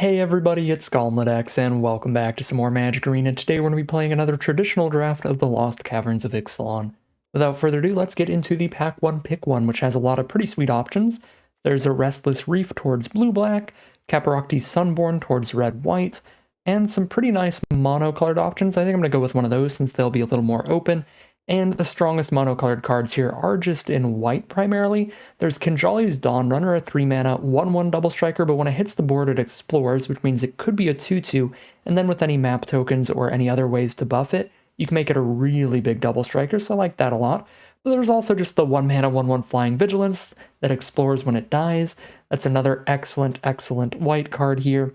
Hey everybody, it's Galmadex, and welcome back to some more Magic Arena. Today we're going to be playing another traditional draft of the Lost Caverns of Ixalan. Without further ado, let's get into the Pack 1 Pick 1, which has a lot of pretty sweet options. There's a Restless Reef towards blue-black, Caparocti's Sunborn towards red-white, and some pretty nice mono-colored options. I think I'm going to go with one of those since they'll be a little more open. And the strongest mono-colored cards here are just in white primarily. There's Kinjali's Dawnrunner, a 3-mana 1/1 double striker, but when it hits the board it explores, which means it could be a 2/2, and then with any map tokens or any other ways to buff it, you can make it a really big double striker, so I like that a lot. But there's also just the 1-mana 1/1 Flying Vigilance that explores when it dies. That's another excellent white card here.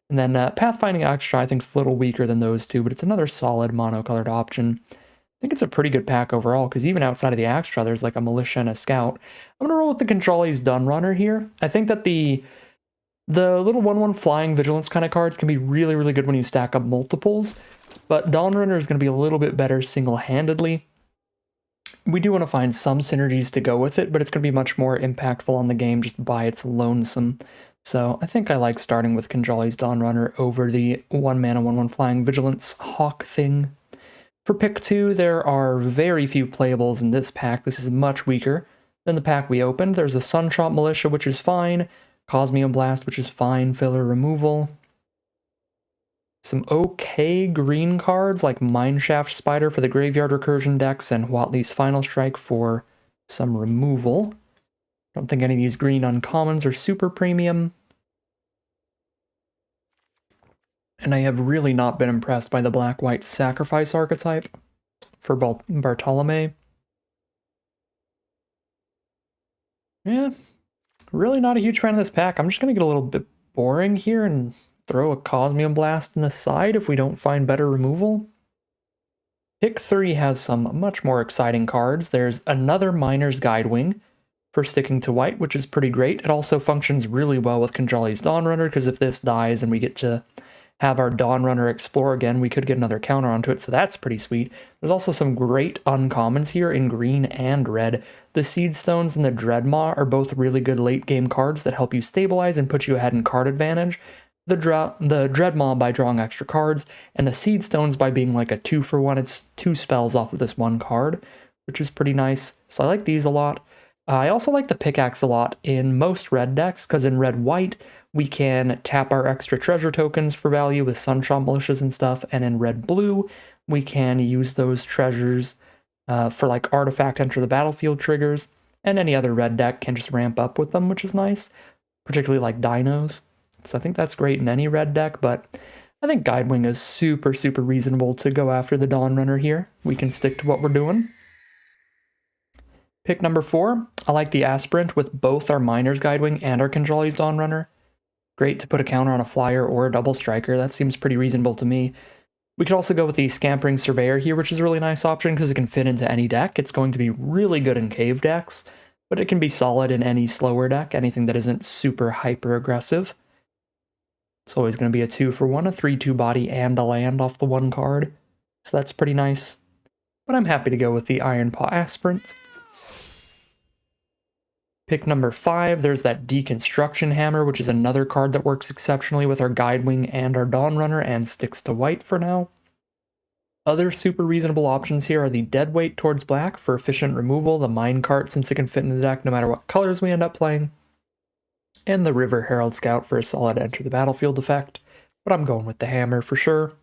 And then Pathfinding Extra I think is a little weaker than those two, but it's another solid mono-colored option. I think it's a pretty good pack overall, because even outside of the Extra, there's like a Militia and a Scout. I'm going to roll with the Kinjali's Dawnrunner here. I think that the little 1/1 Flying Vigilance kind of cards can be really good when you stack up multiples, but Dawnrunner is going to be a little bit better single-handedly. We do want to find some synergies to go with it, but it's going to be much more impactful on the game just by its lonesome. So I think I like starting with Kinjali's Dawnrunner over the 1-mana 1/1 Flying Vigilance Hawk thing. For pick 2, there are very few playables in this pack. This is much weaker than the pack we opened. There's a Sunshot Militia, which is fine. Cosmium Blast, which is fine. Filler removal. Some okay green cards, like Mineshaft Spider for the Graveyard Recursion decks, and Watley's Final Strike for some removal. Don't think any of these green uncommons are super premium. And I have really not been impressed by the black-white sacrifice archetype for Bartolome. Yeah, really not a huge fan of this pack. I'm just going to get a little bit boring here and throw a Cosmium Blast in the side if we don't find better removal. Pick 3 has some much more exciting cards. There's another Miner's Guidewing for sticking to white, which is pretty great. It also functions really well with Kinjali's Dawnrunner, because if this dies and we get to have our Dawnrunner explore again, we could get another counter onto it, so that's pretty sweet. There's also some great uncommons here in green and red. The Seed Stones and the Dreadmaw are both really good late-game cards that help you stabilize and put you ahead in card advantage. The Dreadmaw by drawing extra cards, and the Seed Stones by being like a 2-for-1. It's 2 spells off of this 1 card, which is pretty nice. So I like these a lot. I also like the Pickaxe a lot in most red decks, because in red-white, we can tap our extra treasure tokens for value with Sunshot Militias and stuff, and in red-blue, we can use those treasures for like Artifact Enter the Battlefield triggers, and any other red deck can just ramp up with them, which is nice, particularly like Dinos. So I think that's great in any red deck, but I think Guidewing is super reasonable to go after the Dawnrunner here. We can stick to what we're doing. Pick number 4, I like the Aspirant with both our Miner's Guidewing and our Kinjali's Dawnrunner. Great to put a counter on a flyer or a double striker. That seems pretty reasonable to me. We could also go with the Scampering Surveyor here, which is a really nice option because it can fit into any deck. It's going to be really good in cave decks, but it can be solid in any slower deck, anything that isn't super hyper aggressive. It's always going to be a 2-for-1, a 3/2 body and a land off the 1 card. So that's pretty nice. But I'm happy to go with the Ironpaw Aspirant. Pick number 5, there's that Deconstruction Hammer, which is another card that works exceptionally with our Guidewing and our Dawnrunner and sticks to white for now. Other super reasonable options here are the Deadweight towards black for efficient removal, the Minecart since it can fit in the deck no matter what colors we end up playing, and the River Herald Scout for a solid Enter the Battlefield effect, but I'm going with the Hammer for sure.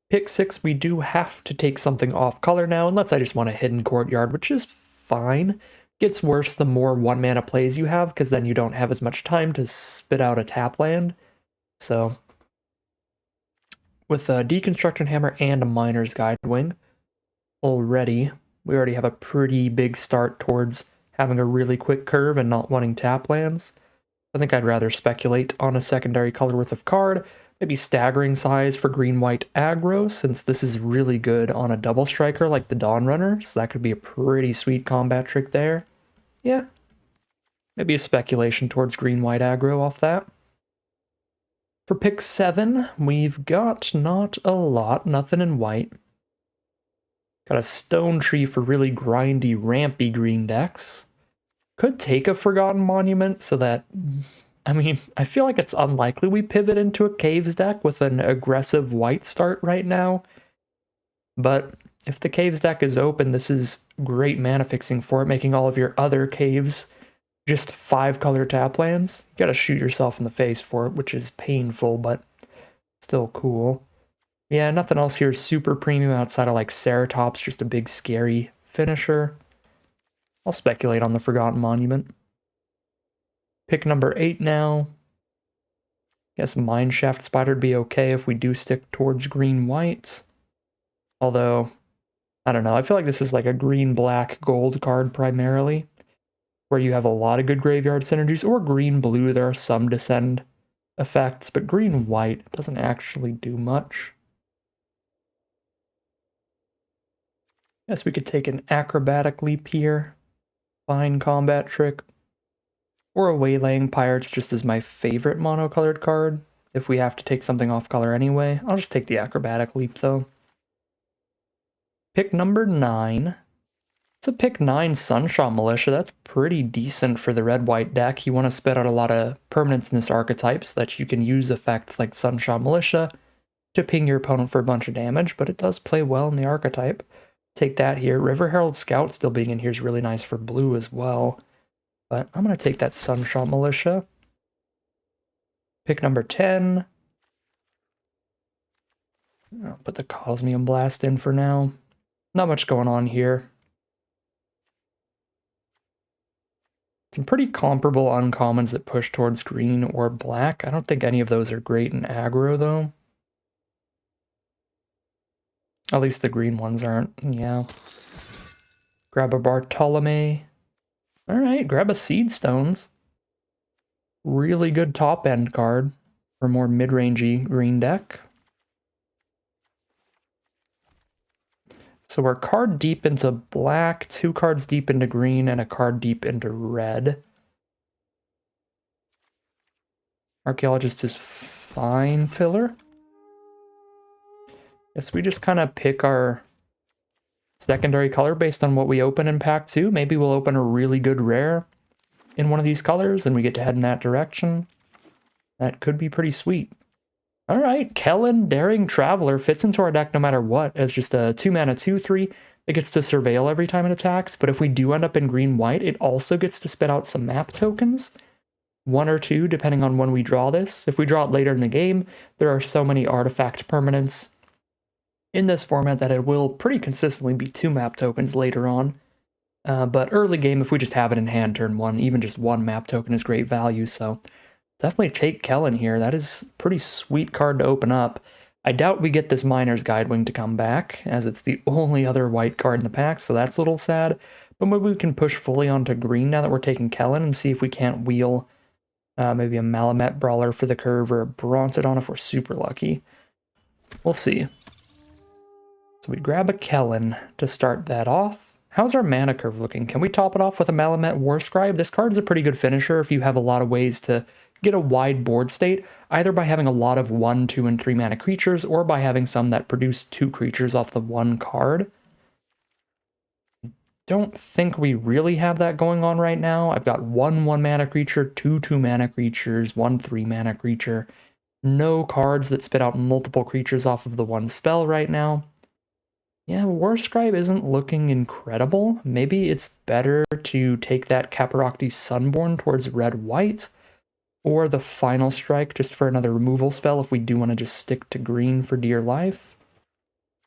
Pick 6, we do have to take something off color now, unless I just want a Hidden Courtyard, which is fine. Gets worse the more 1-mana plays you have, because then you don't have as much time to spit out a tap land. So, with a Deconstruction Hammer and a Miner's Guidewing, we already have a pretty big start towards having a really quick curve and not wanting tap lands. I think I'd rather speculate on a secondary color worth of card, maybe Staggering Size for green-white aggro, since this is really good on a double striker like the Dawnrunner, so that could be a pretty sweet combat trick there. Yeah, maybe a speculation towards green-white aggro off that. For pick 7, we've got not a lot, nothing in white. Got a Stone Tree for really grindy, rampy green decks. Could take a Forgotten Monument so that I mean, I feel like it's unlikely we pivot into a caves deck with an aggressive white start right now. But if the caves deck is open, this is great mana fixing for it, making all of your other caves just 5-color tap lands. You gotta shoot yourself in the face for it, which is painful, but still cool. Yeah, nothing else here is super premium outside of like Ceratops, just a big scary finisher. I'll speculate on the Forgotten Monument. Pick number 8 now. Guess Mineshaft Spider would be okay if we do stick towards green-white. Although, I don't know, I feel like this is like a green-black gold card primarily, where you have a lot of good graveyard synergies, or green-blue, there are some descend effects, but green-white doesn't actually do much. Guess we could take an Acrobatic Leap here. Fine combat trick. Or a Waylaying Pirates just as my favorite monocolored card. If we have to take something off color anyway, I'll just take the Acrobatic Leap though. Pick number 9. It's a pick 9 Sunshot Militia. That's pretty decent for the red-white deck. You want to spit out a lot of permanents in this archetype so that you can use effects like Sunshot Militia to ping your opponent for a bunch of damage, but it does play well in the archetype. Take that here. River Herald Scout still being in here is really nice for blue as well. But I'm going to take that Sunshot Militia. Pick number 10. I'll put the Cosmium Blast in for now. Not much going on here. Some pretty comparable uncommons that push towards green or black. I don't think any of those are great in aggro, though. At least the green ones aren't, yeah. Grab a Bartolome. Alright, grab a Seed Stones. Really good top-end card for more mid-rangey green deck. So we're card deep into black, 2 cards deep into green, and a card deep into red. Archaeologist is fine filler. Guess we just kind of pick our secondary color based on what we open in pack 2. Maybe we'll open a really good rare in one of these colors and we get to head in that direction. That could be pretty sweet. Alright, Kellen, Daring Traveler fits into our deck no matter what as just a 2-mana 2/3. It gets to surveil every time it attacks, but if we do end up in green-white, it also gets to spit out some map tokens. 1 or 2, depending on when we draw this. If we draw it later in the game, there are so many artifact permanents in this format that it will pretty consistently be 2 map tokens later on. But early game, if we just have it in hand turn 1, even just 1 map token is great value, so definitely take Kellen here. That is a pretty sweet card to open up. I doubt we get this Miner's Guidewing to come back, as it's the only other white card in the pack, so that's a little sad. But maybe we can push fully onto green now that we're taking Kellen and see if we can't wheel maybe a Malamet Brawler for the curve or a Brontodon if we're super lucky. We'll see. So we grab a Kellen to start that off. How's our mana curve looking? Can we top it off with a Malamet Warscribe? This card is a pretty good finisher if you have a lot of ways to get a wide board state, either by having a lot of 1, 2, and 3 mana creatures, or by having some that produce 2 creatures off the 1 card. Don't think we really have that going on right now. I've got 1 1-mana creature, 2 2-mana creatures, 1 3-mana creature. No cards that spit out multiple creatures off of the 1 spell right now. Yeah, Warscribe isn't looking incredible. Maybe it's better to take that Caparocti Sunborn towards red-white, or the Final Strike just for another removal spell if we do want to just stick to green for dear life.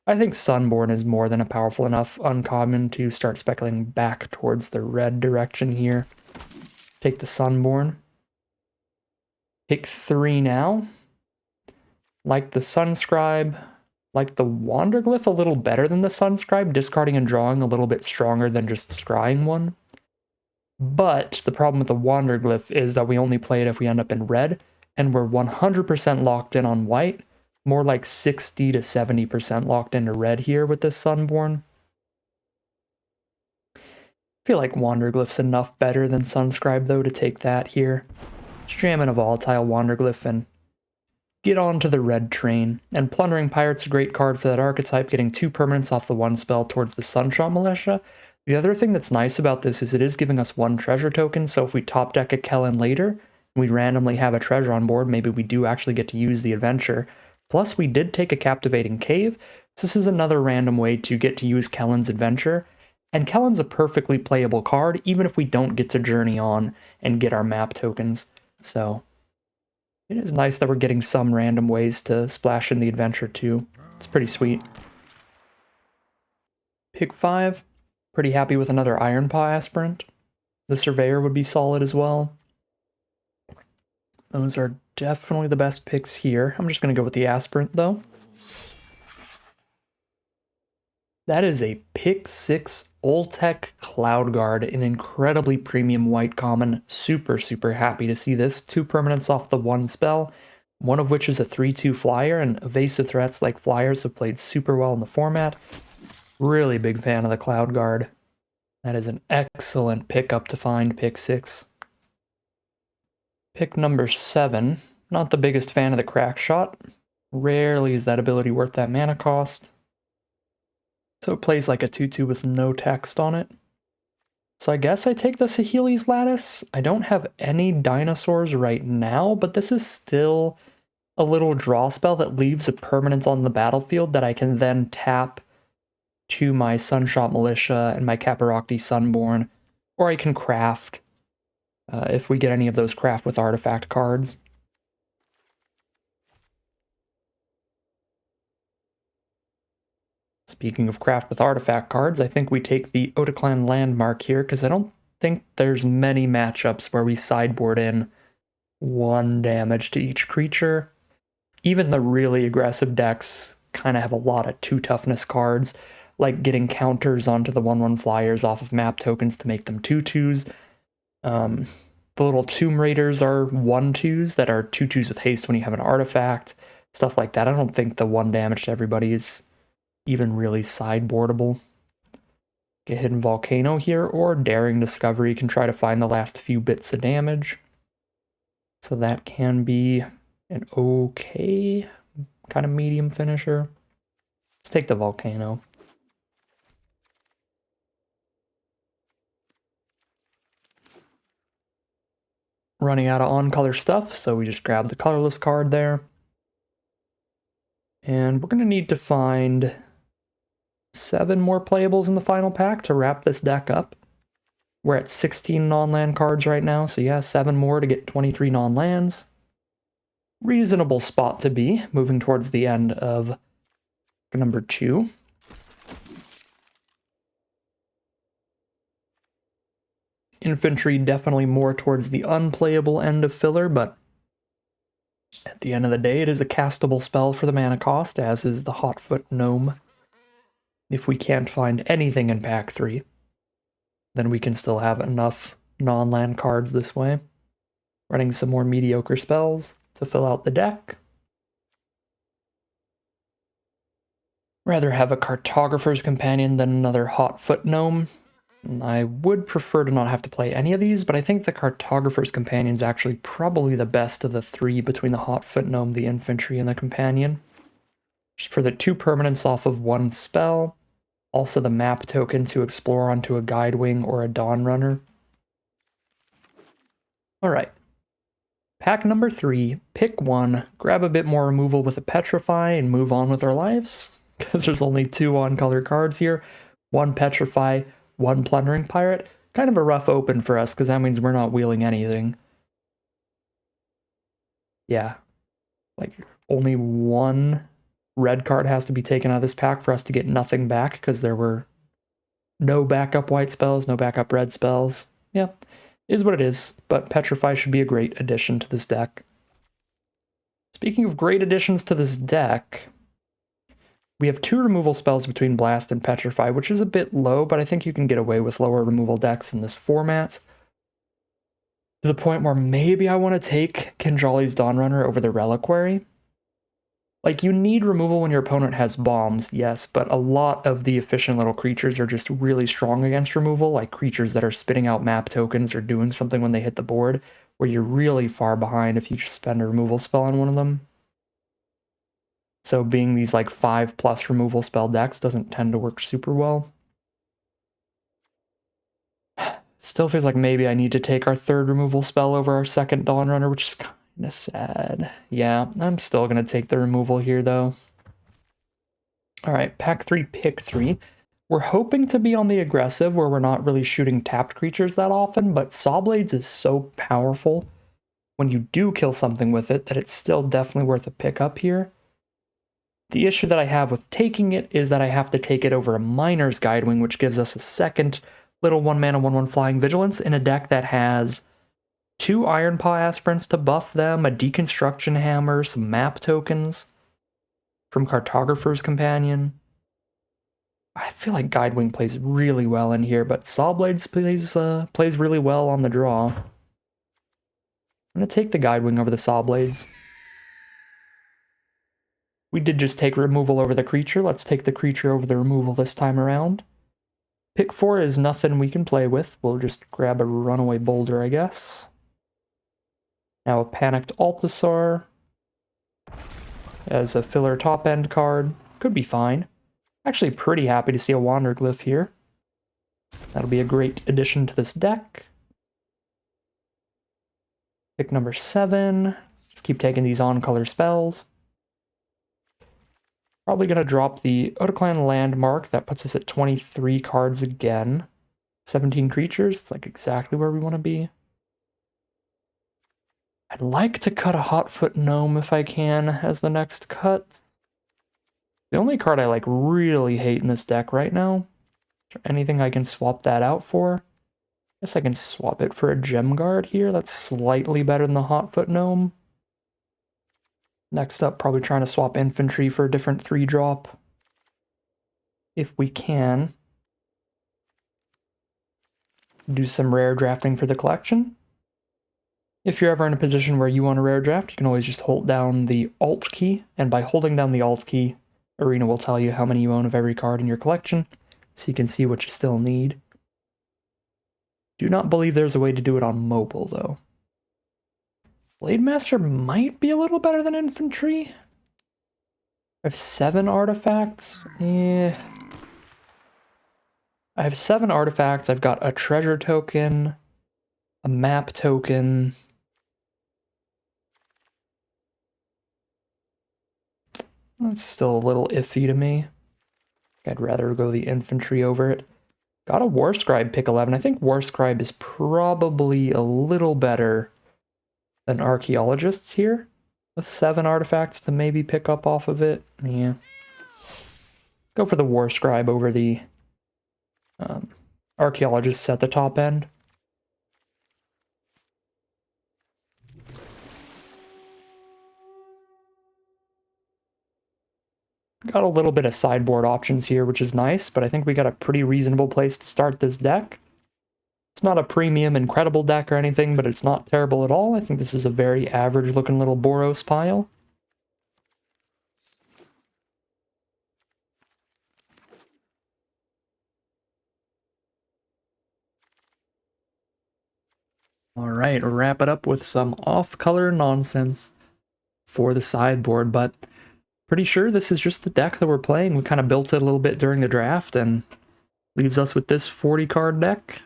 I think Sunborn is more than a powerful enough uncommon to start speculating back towards the red direction here. Take the Sunborn. Pick 3 now. Like the Sunscribe. Like the Wanderglyph a little better than the Sunscribe, discarding and drawing a little bit stronger than just scrying one. But the problem with the Wanderglyph is that we only play it if we end up in red, and we're 100% locked in on white, more like 60 to 70% locked into red here with this Sunborn. I feel like Wanderglyph's enough better than Sunscribe though to take that here. Just jam in a volatile Wanderglyph and get onto the red train. And Plundering Pirate's a great card for that archetype, getting 2 permanents off the 1 spell towards the Sunshot Militia. The other thing that's nice about this is it is giving us 1 treasure token, so if we top deck a Kellen later, we randomly have a treasure on board, maybe we do actually get to use the adventure. Plus, we did take a captivating cave, so this is another random way to get to use Kellen's adventure. And Kellen's a perfectly playable card, even if we don't get to journey on and get our map tokens. So it is nice that we're getting some random ways to splash in the adventure too. It's pretty sweet. Pick 5. Pretty happy with another Iron Paw aspirant. The Surveyor would be solid as well. Those are definitely the best picks here. I'm just going to go with the aspirant though. That is a pick 6 Oltec Cloud Guard, an incredibly premium white common. Super, super happy to see this. 2 permanents off the 1 spell, one of which is a 3/2 flyer, and evasive threats like flyers have played super well in the format. Really big fan of the Cloud Guard. That is an excellent pickup to find pick 6. Pick number 7. Not the biggest fan of the Crack Shot. Rarely is that ability worth that mana cost. So it plays like a 2/2 with no text on it. So I guess I take the Saheeli's Lattice. I don't have any dinosaurs right now, but this is still a little draw spell that leaves a permanent on the battlefield that I can then tap to my Sunshot Militia and my Caparocti Sunborn, or I can craft if we get any of those craft with artifact cards. Speaking of craft with artifact cards, I think we take the Otaclan Landmark here, because I don't think there's many matchups where we sideboard in 1 damage to each creature. Even the really aggressive decks kind of have a lot of 2 toughness cards, like getting counters onto the 1/1 flyers off of map tokens to make them 2/2s. The little Tomb Raiders are 1/2s that are 2/2s with haste when you have an artifact, stuff like that. I don't think the 1 damage to everybody is even really sideboardable. Get Hidden Volcano here, or Daring Discovery can try to find the last few bits of damage. So that can be an okay kind of medium finisher. Let's take the Volcano. Running out of on-color stuff, so we just grab the colorless card there. And we're going to need to find 7 more playables in the final pack to wrap this deck up. We're at 16 non-land cards right now, so yeah, 7 more to get 23 non-lands. Reasonable spot to be, moving towards the end of number 2. Infantry definitely more towards the unplayable end of filler, but at the end of the day, it is a castable spell for the mana cost, as is the Hotfoot Gnome. If we can't find anything in pack 3, then we can still have enough non-land cards this way. Running some more mediocre spells to fill out the deck. Rather have a Cartographer's Companion than another Hotfoot Gnome. I would prefer to not have to play any of these, but I think the Cartographer's Companion is actually probably the best of the 3 between the Hotfoot Gnome, the Infantry, and the Companion. Just for the 2 permanents off of 1 spell. Also the map token to explore onto a Guidewing or a Dawn Runner. Alright. Pack number 3, pick 1, grab a bit more removal with a Petrify, and move on with our lives. Because there's only 2 on-color cards here. 1 Petrify, 1 Plundering Pirate. Kind of a rough open for us, because that means we're not wheeling anything. Yeah. Like, only 1 red card has to be taken out of this pack for us to get nothing back, because there were no backup white spells, no backup red spells. Yeah, is what it is, but Petrify should be a great addition to this deck. Speaking of great additions to this deck, we have 2 removal spells between Blast and Petrify, which is a bit low, but I think you can get away with lower removal decks in this format. To the point where maybe I want to take Kinjali's Dawnrunner over the Reliquary. Like, you need removal when your opponent has bombs, yes, but a lot of the efficient little creatures are just really strong against removal, like creatures that are spitting out map tokens or doing something when they hit the board, where you're really far behind if you just spend a removal spell on one of them. So being these like 5+ removal spell decks doesn't tend to work super well. Still feels like maybe I need to take our third removal spell over our second Dawn Runner, which is kind of sad. Yeah, I'm still going to take the removal here, though. Alright, pack 3, pick 3. We're hoping to be on the aggressive, where we're not really shooting tapped creatures that often, but Sawblades is so powerful when you do kill something with it that it's still definitely worth a pickup here. The issue that I have with taking it is that I have to take it over a Miner's Guidewing, which gives us a second little 1-mana 1/1 Flying Vigilance in a deck that has 2 Iron Paw Aspirants to buff them, a Deconstruction Hammer, some map tokens from Cartographer's Companion. I feel like Guidewing plays really well in here, but Sawblades plays really well on the draw. I'm going to take the Guidewing over the Sawblades. We did just take removal over the creature. Let's take the creature over the removal this time around. Pick 4 is nothing we can play with. We'll just grab a Runaway Boulder, I guess. Now a Panicked Altasaur as a filler top-end card. Could be fine. Actually pretty happy to see a Wanderglyph here. That'll be a great addition to this deck. Pick number 7. Just keep taking these on-color spells. Probably going to drop the Otaclan Landmark. That puts us at 23 cards again. 17 creatures. It's like exactly where we want to be. I'd like to cut a Hotfoot Gnome if I can as the next cut. The only card I like really hate in this deck right now. Is there anything I can swap that out for? I guess I can swap it for a Gem Guard here. That's slightly better than the Hotfoot Gnome. Next up, probably trying to swap Infantry for a different 3-drop. If we can. Do some rare drafting for the collection. If you're ever in a position where you want a rare draft, you can always just hold down the Alt key, and by holding down the Alt key, Arena will tell you how many you own of every card in your collection, so you can see what you still need. Do not believe there's a way to do it on mobile, though. Blade Master might be a little better than Infantry. I have 7 artifacts. Yeah. I have 7 artifacts. I've got a treasure token, a map token. That's still a little iffy to me. I'd rather go the Infantry over it. Got a Warscribe pick 11. I think Warscribe is probably a little better than Archaeologists here. With 7 artifacts to maybe pick up off of it. Yeah. Go for the Warscribe over the Archaeologists at the top end. Got a little bit of sideboard options here, which is nice, but I think we got a pretty reasonable place to start this deck. It's not a premium, incredible deck or anything, but it's not terrible at all. I think this is a very average-looking little Boros pile. Alright, wrap it up with some off-color nonsense for the sideboard, but pretty sure this is just the deck that we're playing. We kind of built it a little bit during the draft, and leaves us with this 40-card deck.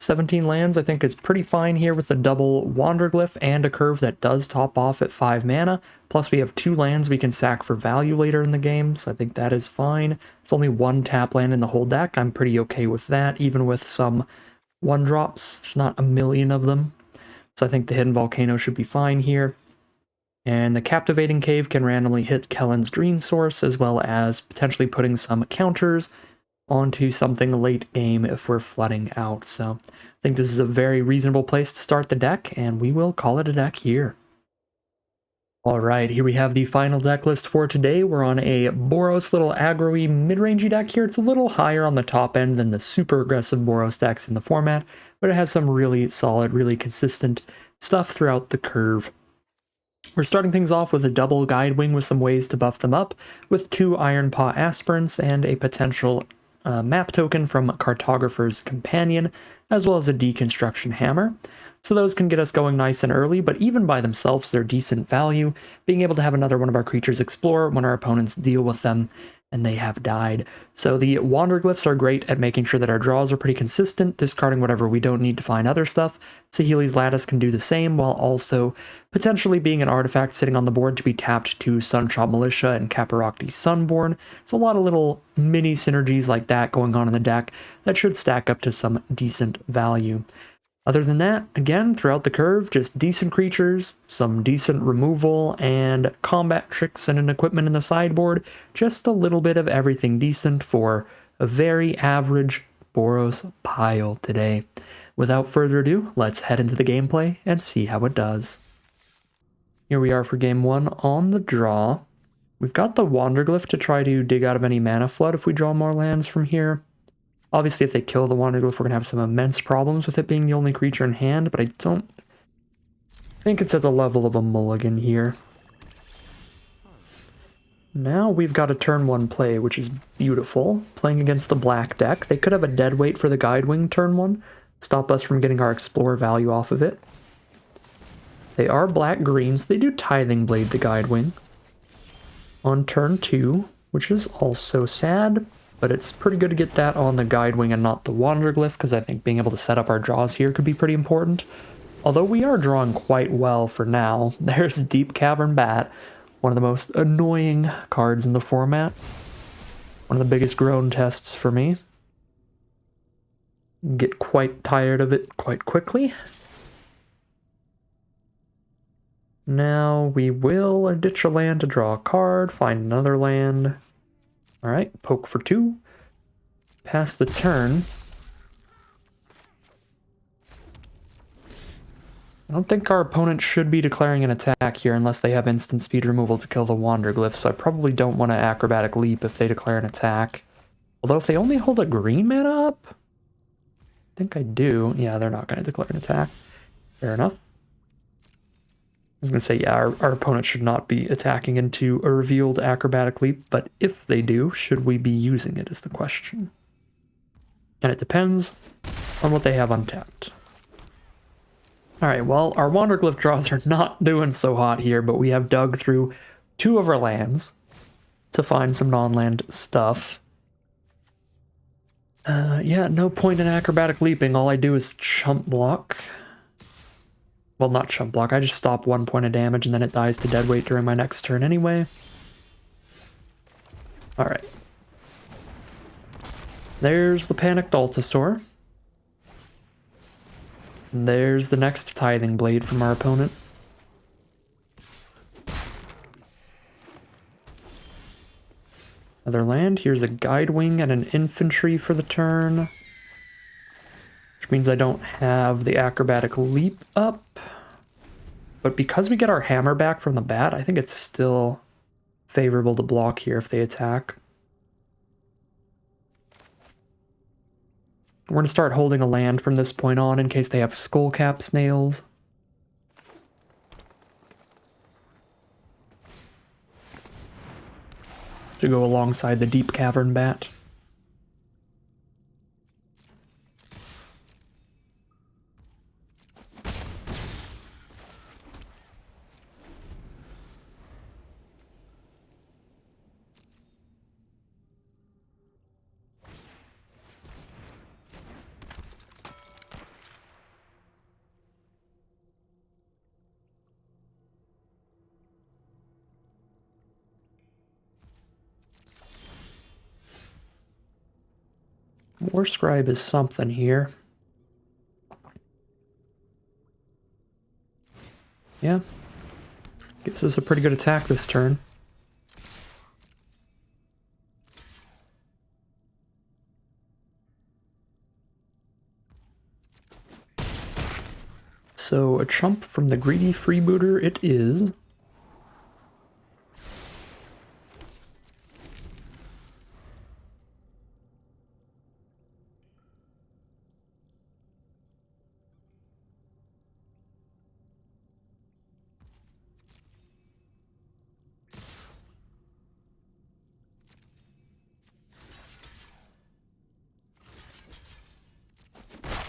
17 lands I think is pretty fine here with a double Wanderglyph and a curve that does top off at 5 mana. Plus we have 2 lands we can sack for value later in the game, so I think that is fine. It's only 1 tap land in the whole deck. I'm pretty okay with that, even with some 1-drops. There's not a million of them. So I think the Hidden Volcano should be fine here. And the Captivating Cave can randomly hit Kellen's Dream Source, as well as potentially putting some counters onto something late game if we're flooding out. So I think this is a very reasonable place to start the deck, and we will call it a deck here. Alright, here we have the final deck list for today. We're on a Boros little aggro-y mid-rangey deck here. It's a little higher on the top end than the super aggressive Boros decks in the format, but it has some really solid, really consistent stuff throughout the curve. We're starting things off with a double Guidewing with some ways to buff them up, with 2 Iron Paw Aspirants and a potential map token from Cartographer's Companion, as well as a Deconstruction Hammer. So those can get us going nice and early, but even by themselves, they're decent value. Being able to have another one of our creatures explore when our opponents deal with them and they have died. So the Wanderglyphs are great at making sure that our draws are pretty consistent, discarding whatever we don't need to find other stuff. Saheeli's Lattice can do the same, while also potentially being an artifact sitting on the board to be tapped to Sunshot Militia and Caparocti Sunborn. It's a lot of little mini synergies like that going on in the deck that should stack up to some decent value. Other than that, again, throughout the curve, just decent creatures, some decent removal, and combat tricks and an equipment in the sideboard. Just a little bit of everything decent for a very average Boros pile today. Without further ado, let's head into the gameplay and see how it does. Here we are for game 1 on the draw. We've got the Wanderglyph to try to dig out of any mana flood if we draw more lands from here. Obviously, if they kill the Wanderglyph, we're going to have some immense problems with it being the only creature in hand, but I don't think it's at the level of a mulligan here. Now we've got a turn 1 play, which is beautiful. Playing against the black deck. They could have a dead weight for the Guidewing turn 1, stop us from getting our Explorer value off of it. They are black-greens. They do Tithing Blade the Guidewing on turn 2, which is also sad. But it's pretty good to get that on the Guidewing and not the Wanderglyph, because I think being able to set up our draws here could be pretty important. Although we are drawing quite well for now. There's Deep Cavern Bat, one of the most annoying cards in the format. One of the biggest groan tests for me. Get quite tired of it quite quickly. Now we will ditch a land to draw a card, find another land. Alright, poke for 2. Pass the turn. I don't think our opponent should be declaring an attack here unless they have instant speed removal to kill the Wanderglyph, so I probably don't want to Acrobatic Leap if they declare an attack. Although if they only hold a green mana up, I think I do. Yeah, they're not going to declare an attack. Fair enough. I was going to say, yeah, our opponent should not be attacking into a revealed Acrobatic Leap, but if they do, should we be using it is the question. And it depends on what they have untapped. Alright, well, our Wanderglyph draws are not doing so hot here, but we have dug through 2 of our lands to find some non-land stuff. Yeah, no point in Acrobatic Leaping. All I do is chump block. Well, not chump block, I just stop 1 point of damage and then it dies to deadweight during my next turn anyway. Alright. There's the Panicked Altasaur. And there's the next Tithing Blade from our opponent. Another land, here's a Guidewing and an Infantry for the turn. Which means I don't have the Acrobatic Leap up. But because we get our hammer back from the bat, I think it's still favorable to block here if they attack. We're going to start holding a land from this point on in case they have Skullcap Snails. To go alongside the Deep Cavern Bat. War Scribe is something here. Yeah. Gives us a pretty good attack this turn. So a chump from the Greedy Freebooter it is.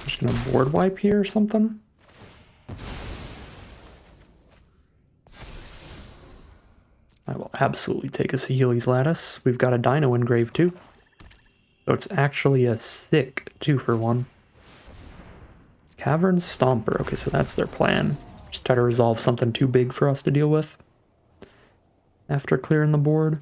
Just gonna board wipe here or something. I will absolutely take a Saheeli's Lattice. We've got a Dino Engrave too. So it's actually a sick 2-for-1. Cavern Stomper. Okay, so that's their plan. Just try to resolve something too big for us to deal with after clearing the board.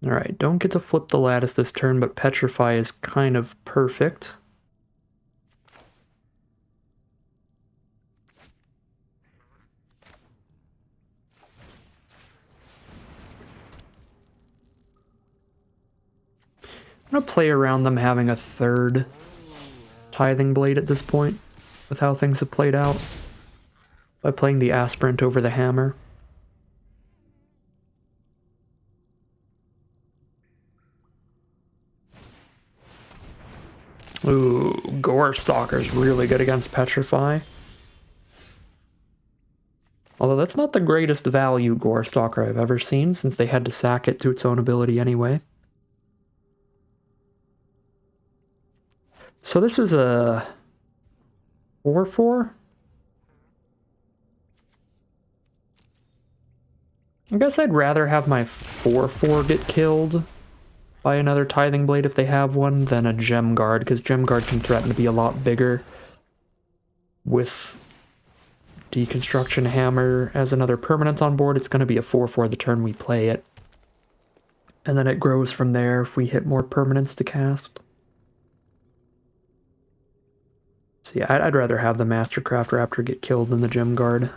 Alright, don't get to flip the Lattice this turn, but Petrify is kind of perfect. I'm going to play around them having a third Tithing Blade at this point, with how things have played out, by playing the Aspirant over the Hammer. Ooh, Gore Stalker's really good against Petrify. Although that's not the greatest value Gore Stalker I've ever seen, since they had to sack it to its own ability anyway. So this is a 4-4? I guess I'd rather have my 4-4 get killed by another Tithing Blade if they have one than a Gem Guard, because Gem Guard can threaten to be a lot bigger with Deconstruction Hammer as another permanent on board. It's going to be a 4-4 the turn we play it. And then it grows from there if we hit more permanents to cast. So yeah, I'd rather have the Mastercraft Raptor get killed than the Gem Guard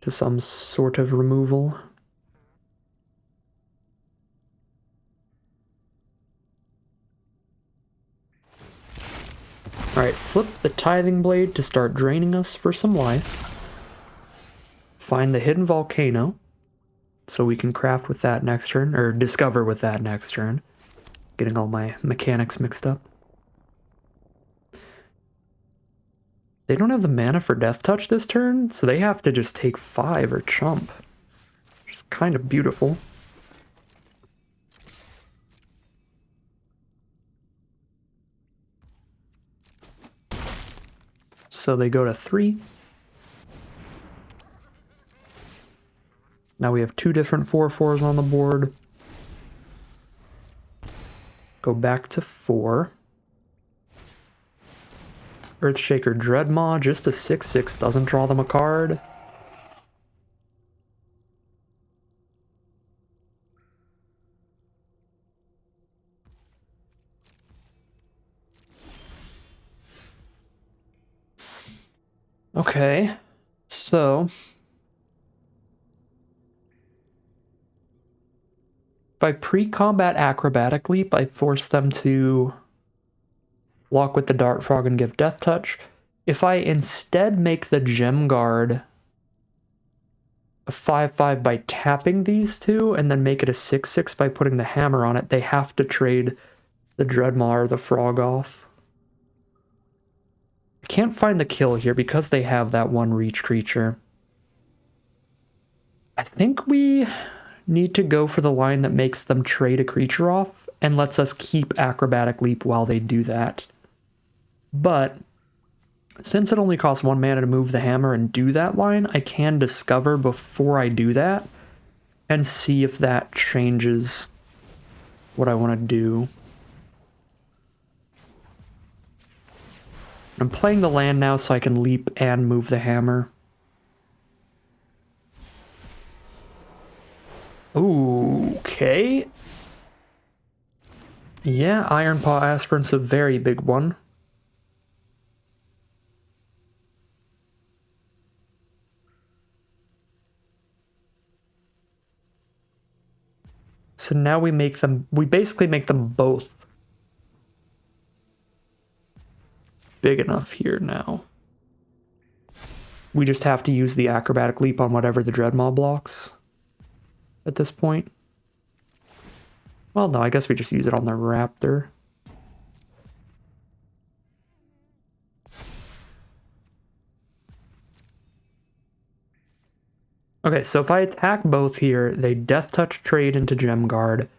to some sort of removal. Alright, flip the Tithing Blade to start draining us for some life. Find the hidden volcano, so we can craft with that next turn, or discover with that next turn. Getting all my mechanics mixed up. They don't have the mana for Death Touch this turn, so they have to just take 5 or chump. Which is kind of beautiful. So they go to 3. Now we have 2 different 4-4s on the board. Go back to 4. Earthshaker Dreadmaw, just a 6/6, doesn't draw them a card. Okay, so if I pre-combat Acrobatic Leap, I force them to block with the Dart Frog and give Death Touch. If I instead make the Gem Guard a 5/5 by tapping these two, and then make it a 6/6 by putting the hammer on it, they have to trade the Dreadmaw or the Frog off. I can't find the kill here because they have that one reach creature. I think we need to go for the line that makes them trade a creature off and lets us keep Acrobatic Leap while they do that. But since it only costs 1 mana to move the hammer and do that line, I can discover before I do that and see if that changes what I want to do. I'm playing the land now so I can leap and move the hammer. Ooh, okay. Yeah, Ironpaw Aspirant's a very big one. So now we basically make them both big enough here now. We just have to use the Acrobatic Leap on whatever the Dreadmaw blocks at this point. Well, no, I guess we just use it on the Raptor. Okay, so if I attack both here, they Death Touch trade into Gem Guard,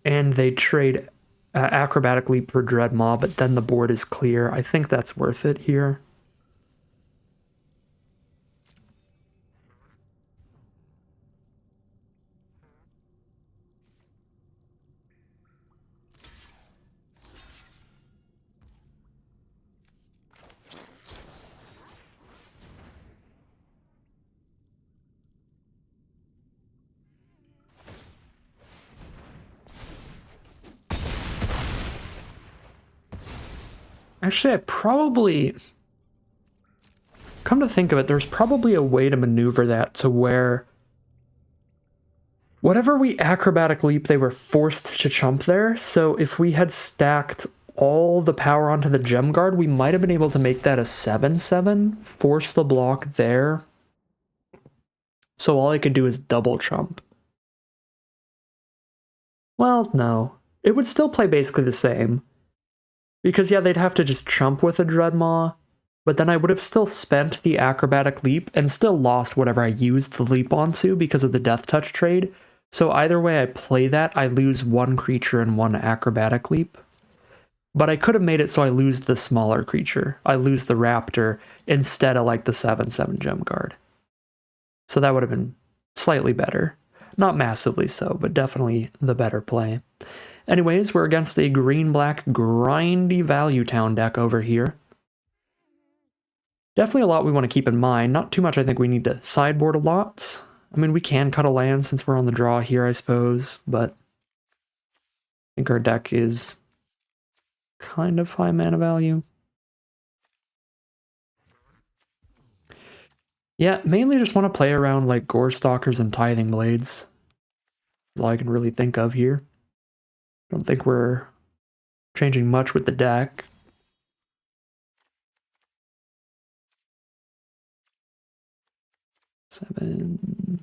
and they trade Acrobatic Leap for Dreadmaw, but then the board is clear. I think that's worth it here. Actually, I probably... Come to think of it, there's probably a way to maneuver that to where whatever we Acrobatic Leap, they were forced to chump there. So if we had stacked all the power onto the Gem Guard, we might have been able to make that a 7/7, force the block there. So all I could do is double chump. Well, no. It would still play basically the same. Because, yeah, they'd have to just chump with a Dreadmaw, but then I would have still spent the Acrobatic Leap and still lost whatever I used the leap onto because of the Death Touch trade. So either way I play that, I lose one creature and one Acrobatic Leap. But I could have made it so I lose the smaller creature. I lose the Raptor instead of like the 7/7 Gem Guard. So that would have been slightly better. Not massively so, but definitely the better play. Anyways, we're against a green-black grindy Value Town deck over here. Definitely a lot we want to keep in mind. Not too much I think we need to sideboard a lot. I mean, we can cut a land since we're on the draw here, I suppose, but I think our deck is kind of high mana value. Yeah, mainly just want to play around like Gore Stalkers and Tithing Blades. That's all I can really think of here. Don't think we're changing much with the deck. Seven.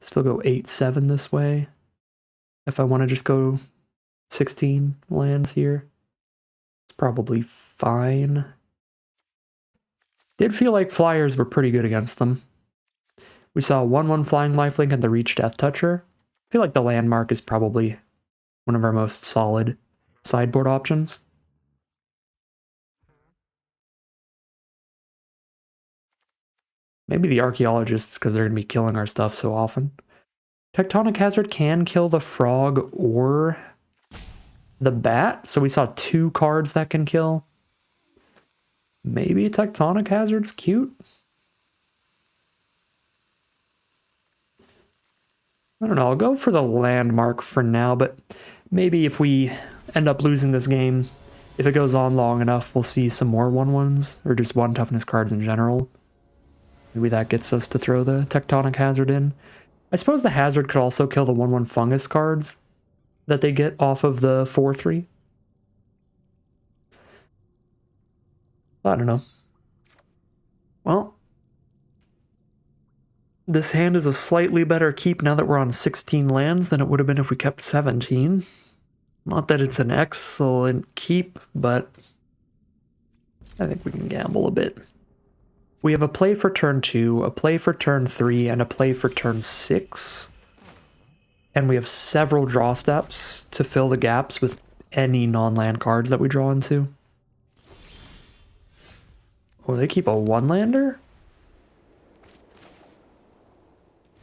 Still go 8/7 this way. If I want to just go 16 lands here, it's probably fine. Did feel like flyers were pretty good against them. We saw 1/1 flying lifelink and the Reach Death Toucher. I feel like the landmark is probably one of our most solid sideboard options. Maybe the Archaeologists, because they're going to be killing our stuff so often. Tectonic Hazard can kill the frog or the bat, so we saw 2 cards that can kill. Maybe Tectonic Hazard's cute? I don't know, I'll go for the landmark for now, but maybe if we end up losing this game, if it goes on long enough, we'll see some more 1/1s, or just 1 toughness cards in general. Maybe that gets us to throw the Tectonic Hazard in. I suppose the Hazard could also kill the 1/1 fungus cards that they get off of the 4/3. I don't know. Well, this hand is a slightly better keep now that we're on 16 lands than it would have been if we kept 17. Not that it's an excellent keep, but I think we can gamble a bit. We have a play for turn 2, a play for turn 3, and a play for turn 6. And we have several draw steps to fill the gaps with any non-land cards that we draw into. Oh, they keep a 1-lander?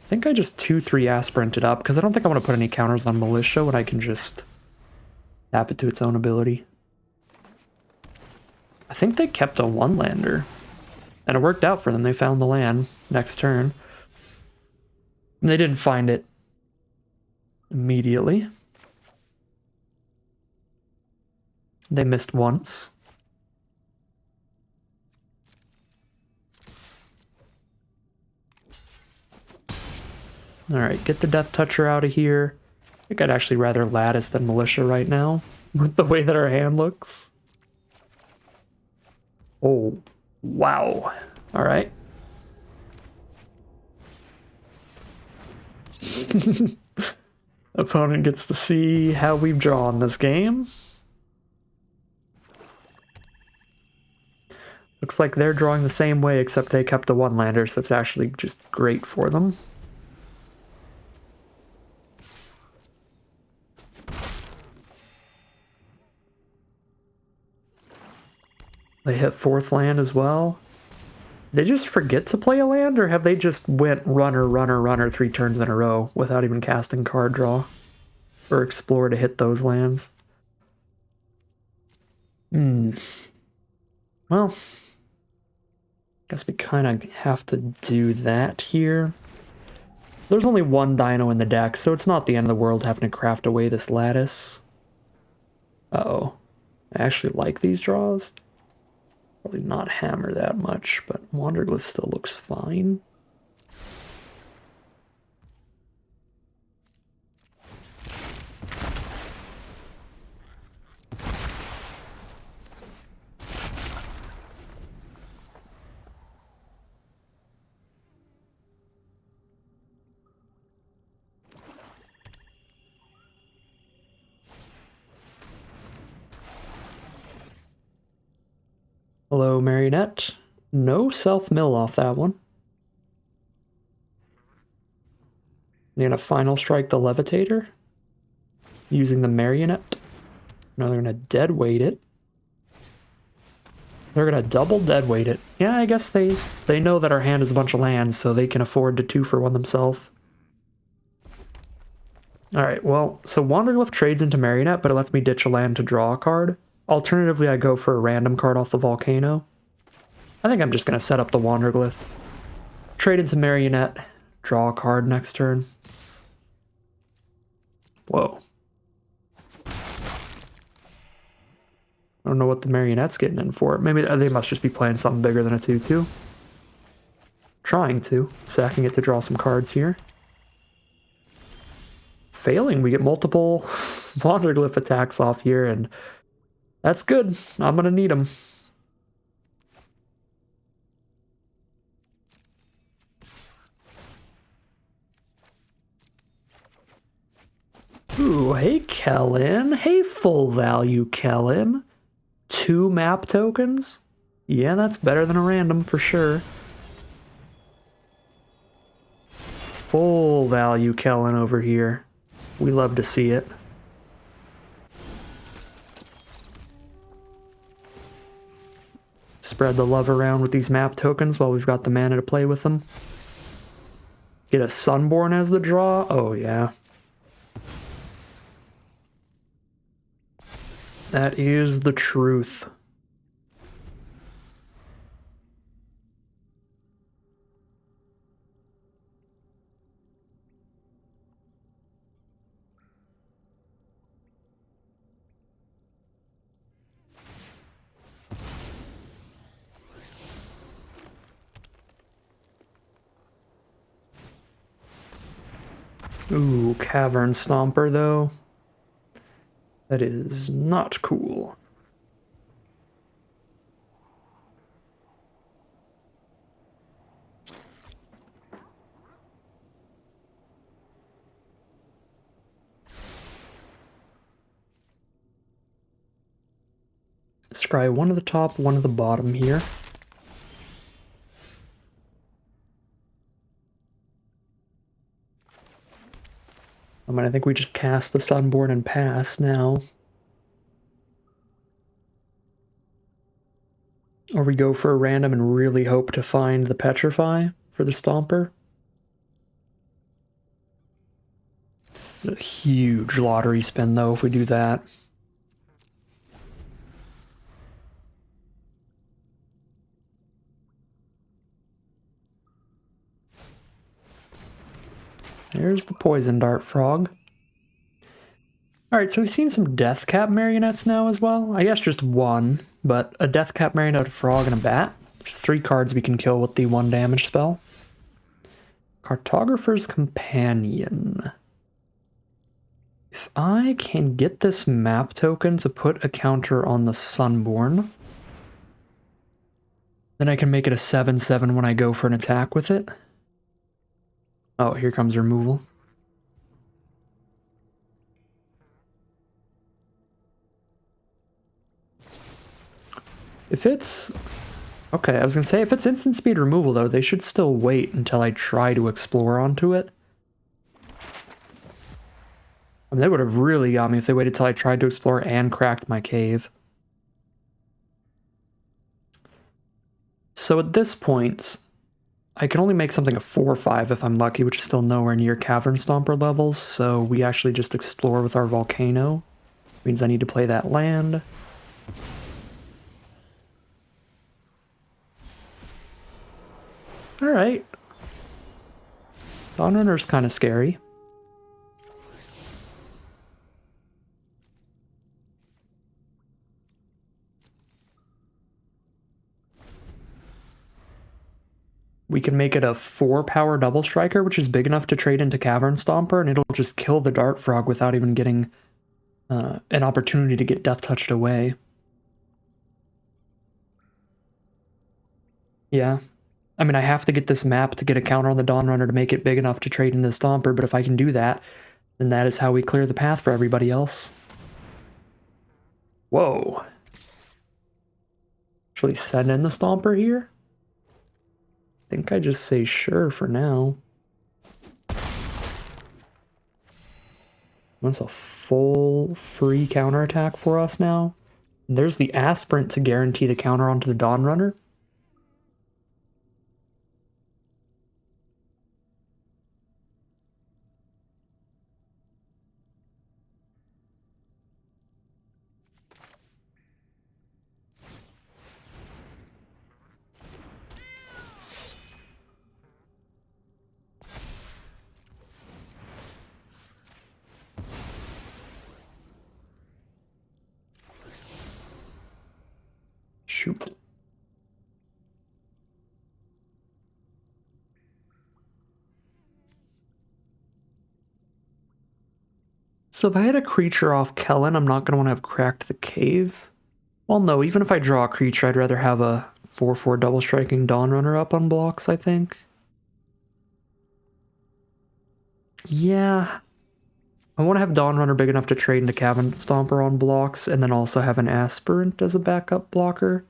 I think I just 2/3 aspirant it up, because I don't think I want to put any counters on Militia when I can just tap it to its own ability. I think they kept a 1-lander. And it worked out for them. They found the land next turn. And they didn't find it immediately. They missed once. Alright, get the Death Toucher out of here. I think I'd actually rather Lattice than Militia right now, with the way that our hand looks. Oh, wow. Alright. Opponent gets to see how we've drawn this game. Looks like they're drawing the same way, except they kept the one lander, so it's actually just great for them. They hit 4th land as well. They just forget to play a land, or have they just went runner, runner, runner 3 turns in a row without even casting card draw? Or explore to hit those lands? Well, guess we kind of have to do that here. There's only one dino in the deck, so it's not the end of the world having to craft away this lattice. Uh-oh. I actually like these draws. Probably not hammer that much, but Wanderglyph still looks fine. Hello, Marionette. No self-mill off that one. They're gonna final strike the Levitator using the Marionette. No, they're gonna dead weight it. They're gonna double dead weight it. Yeah, I guess they know that our hand is a bunch of lands, so they can afford to 2-for-1 themselves. Alright, well, so Wanderglyph trades into Marionette, but it lets me ditch a land to draw a card. Alternatively, I go for a random card off the Volcano. I think I'm just gonna set up the Wanderglyph. Trade into Marionette, draw a card next turn. Whoa. I don't know what the Marionette's getting in for. Maybe they must just be playing something bigger than a 2-2. Trying to. Sacking it to draw some cards here. Failing, we get multiple Wanderglyph attacks off here, and that's good. I'm gonna need them. Ooh, hey Kellen. Hey full value Kellen. 2 map tokens? Yeah, that's better than a random for sure. Full value Kellen over here. We love to see it. Spread the love around with these map tokens while we've got the mana to play with them. Get a Sunborn as the draw? Oh yeah. That is the truth. Ooh, Cavern Stomper though. That is not cool. Scry one at the top, one at the bottom here. I think we just cast the Sunborn and pass now. Or we go for a random and really hope to find the Petrify for the Stomper. It's a huge lottery spin though if we do that. There's the Poison Dart Frog. Alright, so we've seen some Deathcap Marionettes now as well. I guess just one, but a Deathcap Marionette, a Frog, and a Bat. There's 3 cards we can kill with the 1 damage spell. Cartographer's Companion. If I can get this map token to put a counter on the Sunborn, then I can make it a 7/7 when I go for an attack with it. Oh, here comes removal. If it's Okay, I was gonna say, if it's instant speed removal, though, they should still wait until I try to explore onto it. I mean, they would have really got me if they waited till I tried to explore and cracked my cave. So at this point, I can only make something a 4-5 if I'm lucky, which is still nowhere near Cavern Stomper levels, so we actually just explore with our volcano. Means I need to play that land. Alright. Dawnrunner's kind of scary. We can make it a 4-power double striker, which is big enough to trade into Cavern Stomper, and it'll just kill the Dart Frog without even getting an opportunity to get death touched away. Yeah. I mean, I have to get this map to get a counter on the Dawnrunner to make it big enough to trade into Stomper, but if I can do that, then that is how we clear the path for everybody else. Whoa. Actually send in the Stomper here? I think I just say sure for now. That's a full free counterattack for us now. There's the Aspirant to guarantee the counter onto the Dawnrunner. Shoot. So if I had a creature off Kellen, I'm not going to want to have cracked the cave. Well, no, even if I draw a creature, I'd rather have a 4/4 double striking Dawnrunner up on blocks, I think. Yeah. I want to have Dawnrunner big enough to trade into Cavern Stomper on blocks, and then also have an Aspirant as a backup blocker.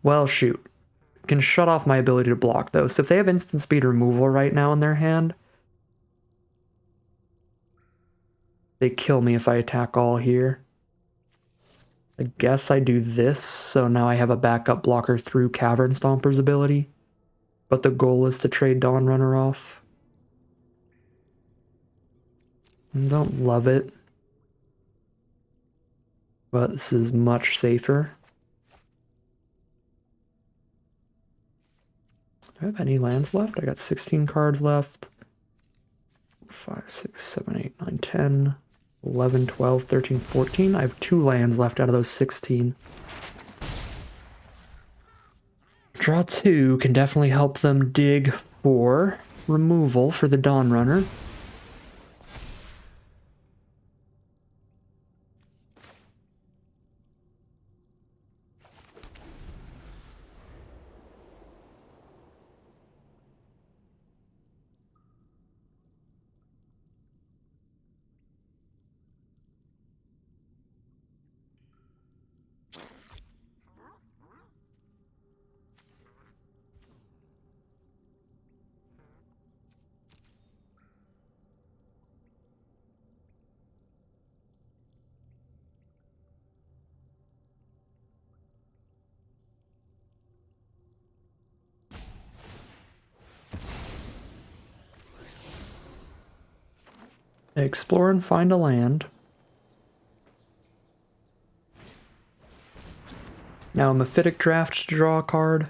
Well, shoot. Can shut off my ability to block, though. So if they have instant speed removal right now in their hand, they kill me if I attack all here. I guess I do this, so now I have a backup blocker through Cavern Stomper's ability. But the goal is to trade Dawnrunner off. I don't love it. But this is much safer. Do I have any lands left? I got 16 cards left. 5, 6, 7, 8, 9, 10, 11, 12, 13, 14. I have 2 lands left out of those 16. Draw 2 can definitely help them dig for removal for the Dawnrunner. Explore and find a land. Now a Mephitic Draft to draw a card.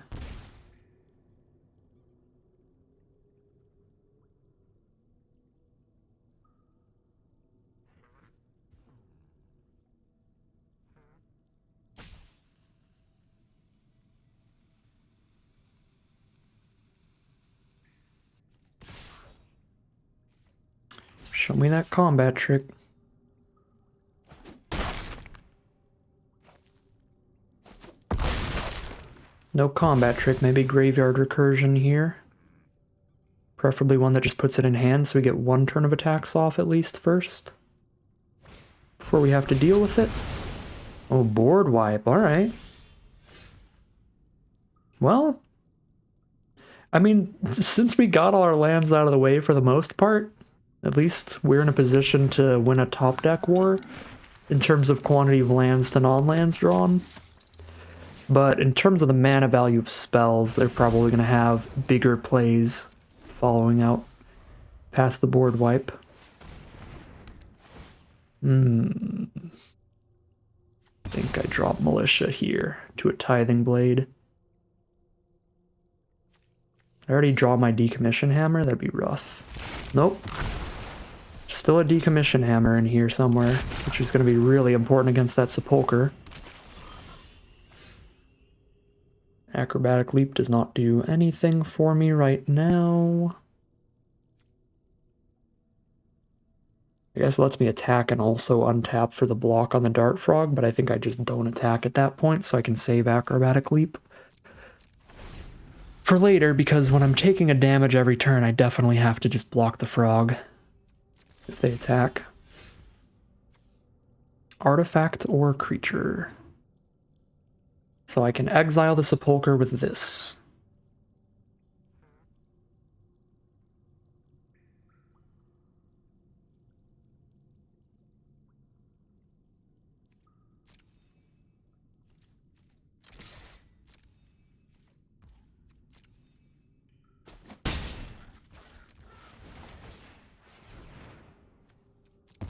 Show me that combat trick. No combat trick, maybe Graveyard Recursion here. Preferably one that just puts it in hand so we get 1 turn of attacks off at least first. Before we have to deal with it. Oh, board wipe, alright. Well, I mean, since we got all our lands out of the way for the most part, at least we're in a position to win a top deck war in terms of quantity of lands to non-lands drawn. But in terms of the mana value of spells, they're probably going to have bigger plays following out past the board wipe. I think I drop Militia here to a Tithing Blade. I already draw my Decommission Hammer, that'd be rough. Nope. Still a Decommission Hammer in here somewhere, which is going to be really important against that Sepulcher. Acrobatic Leap does not do anything for me right now. I guess it lets me attack and also untap for the block on the Dart Frog, but I think I just don't attack at that point, so I can save Acrobatic Leap for later, because when I'm taking a damage every turn, I definitely have to just block the frog if they attack. Artifact or creature. So I can exile the Sepulcher with this.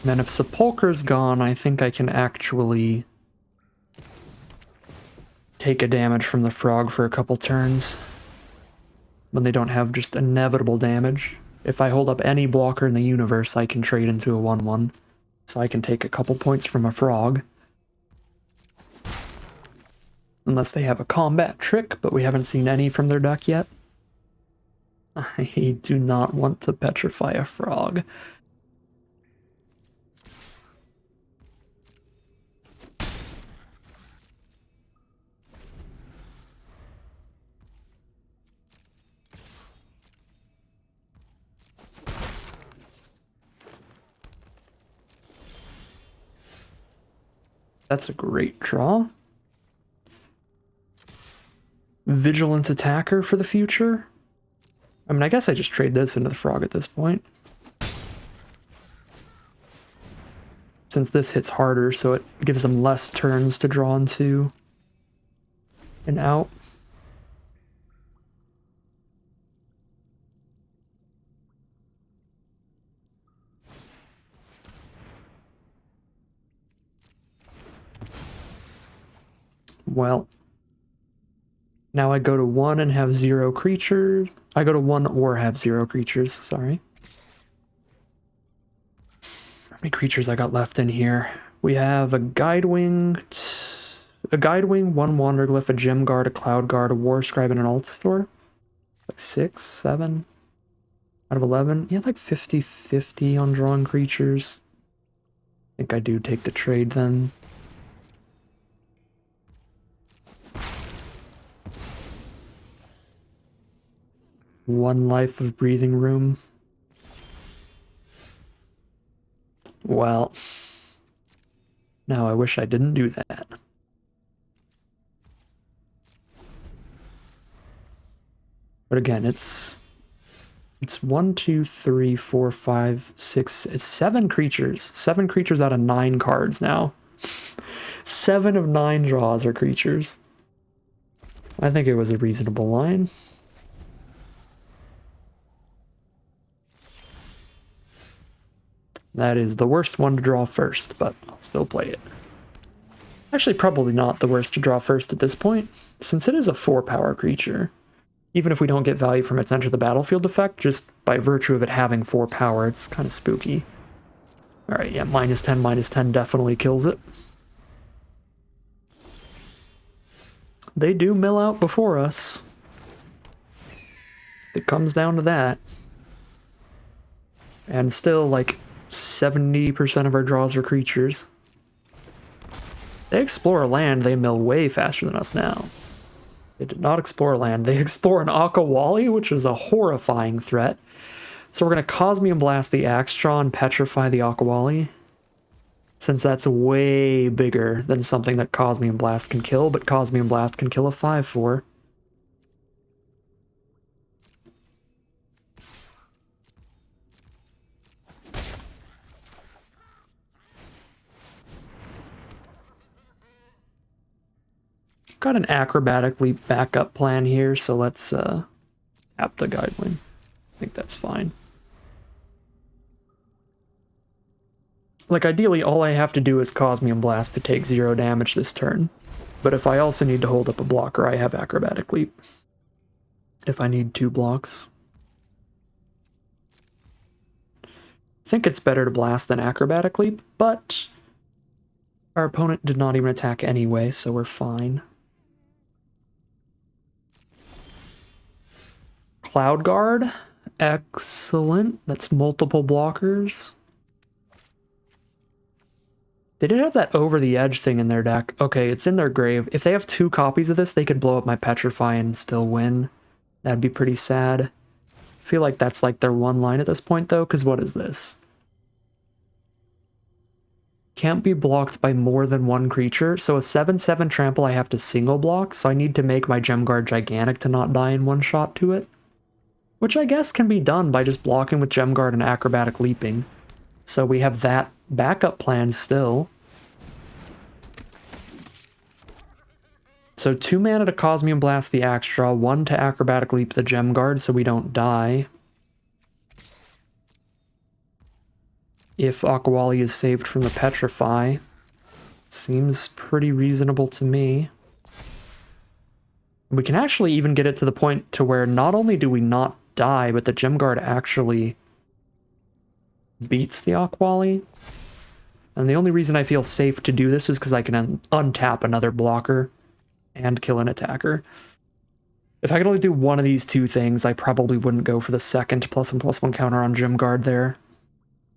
And then if Sepulcher's gone, I think I can actually take a damage from the frog for a couple turns when they don't have just inevitable damage. If I hold up any blocker in the universe, I can trade into a 1/1. So I can take a couple points from a frog. Unless they have a combat trick, but we haven't seen any from their deck yet. I do not want to petrify a frog. That's a great draw. Vigilant Attacker for the future. I mean, I guess I just trade this into the frog at this point. Since this hits harder, so it gives them less turns to draw into and out. Well, now I go to 1 and have 0 creatures. I go to 1 or have 0 creatures, sorry. How many creatures I got left in here? We have a Guidewing, 1 Wanderglyph, a Gem Guard, a Cloud Guard, a War Scribe, and an Altstor. Like 6, 7 out of 11. Yeah, like 50-50 on drawing creatures. I think I do take the trade then. One life of breathing room. Well, now I wish I didn't do that. But again, it's 1, 2, 3, 4, 5, 6, it's 7 creatures. 7 creatures out of 9 cards now. 7 of 9 draws are creatures. I think it was a reasonable line. That is the worst one to draw first, but I'll still play it. Actually, probably not the worst to draw first at this point, since it is a 4-power creature. Even if we don't get value from its Enter the Battlefield effect, just by virtue of it having 4 power, it's kind of spooky. Alright, yeah, -10 definitely kills it. They do mill out before us. It comes down to that. And still, like, 70% of our draws are creatures. They explore land, they mill way faster than us now. They did not explore land. They explore an Akawali, which is a horrifying threat. So we're going to Cosmium Blast the Axstraw and Petrify the Akawali, since that's way bigger than something that Cosmium Blast can kill, but Cosmium Blast can kill a 5/4. Got an acrobatic leap backup plan here, so let's tap the Guidewing. I think that's fine. Like, ideally, all I have to do is Cosmium Blast to take 0 damage this turn. But if I also need to hold up a blocker, I have Acrobatic Leap. If I need 2 blocks. I think it's better to blast than Acrobatic Leap, but our opponent did not even attack anyway, so we're fine. Cloud Guard. Excellent. That's multiple blockers. They did have that over-the-edge thing in their deck. Okay, it's in their grave. If they have 2 copies of this, they could blow up my Petrify and still win. That'd be pretty sad. I feel like that's like their one line at this point, though, because what is this? Can't be blocked by more than 1 creature, so a 7/7 trample I have to single block, so I need to make my Gem Guard gigantic to not die in one shot to it. Which I guess can be done by just blocking with Gem Guard and Acrobatic Leaping. So we have that backup plan still. So 2 mana to Cosmium Blast the Axe Draw, 1 to Acrobatic Leap the Gem Guard so we don't die. If Aquawali is saved from the Petrify. Seems pretty reasonable to me. We can actually even get it to the point to where not only do we not die, but the Gem Guard actually beats the Aquawali. And the only reason I feel safe to do this is because I can untap another blocker and kill an attacker. If I could only do one of these 2 things, I probably wouldn't go for the second +1/+1 counter on Gem Guard there.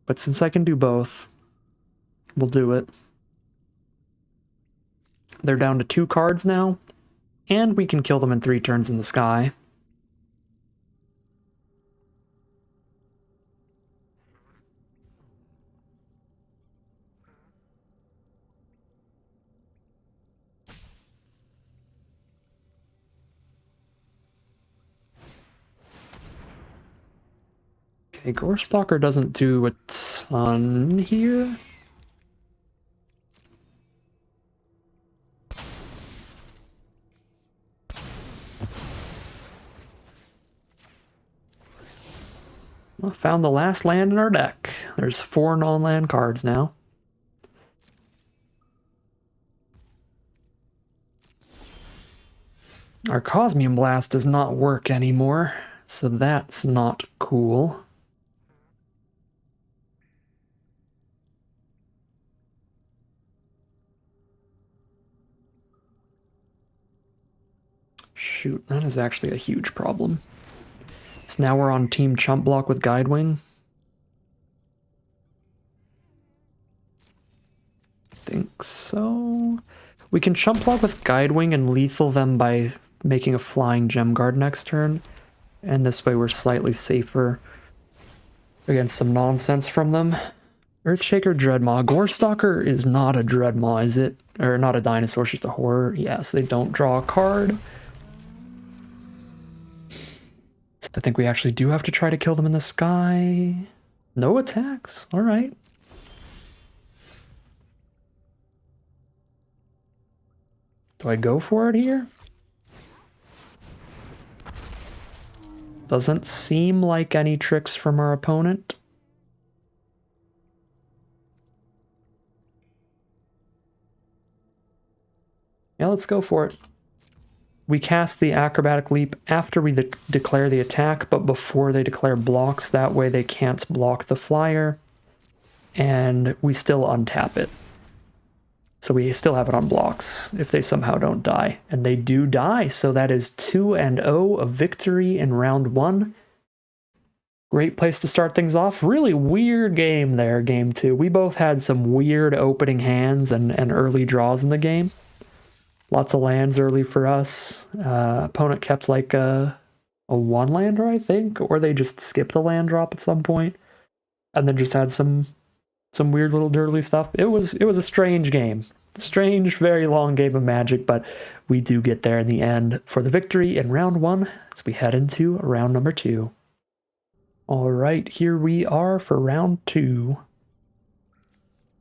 But since I can do both, we'll do it. They're down to 2 cards now, and we can kill them in 3 turns in the sky. Okay, Gorestalker doesn't do a ton here. Well, found the last land in our deck. There's 4 non-land cards now. Our Cosmium Blast does not work anymore, so that's not cool. Shoot, that is actually a huge problem. So now we're on Team Chump Block with Guidewing. Think so. We can Chump Block with Guidewing and lethal them by making a flying Gem Guard next turn. And this way we're slightly safer against some nonsense from them. Earthshaker, Dreadmaw. Gorestalker is not a Dreadmaw, is it? Or not a dinosaur, it's just a horror. Yeah, so they don't draw a card. I think we actually do have to try to kill them in the sky. No attacks. All right. Do I go for it here? Doesn't seem like any tricks from our opponent. Yeah, let's go for it. We cast the Acrobatic Leap after we declare the attack, but before they declare blocks. That way they can't block the flyer, and we still untap it. So we still have it on blocks if they somehow don't die. And they do die, so that is 2-0, a victory in round 1. Great place to start things off. Really weird game there, game 2. We both had some weird opening hands and early draws in the game. Lots of lands early for us. Opponent kept like a 1-lander, I think, or they just skipped a land drop at some point, and then just had some weird little dirty stuff. It was a strange game, strange, very long game of Magic, but we do get there in the end for the victory in round 1 as we head into round number 2. All right, here we are for round 2.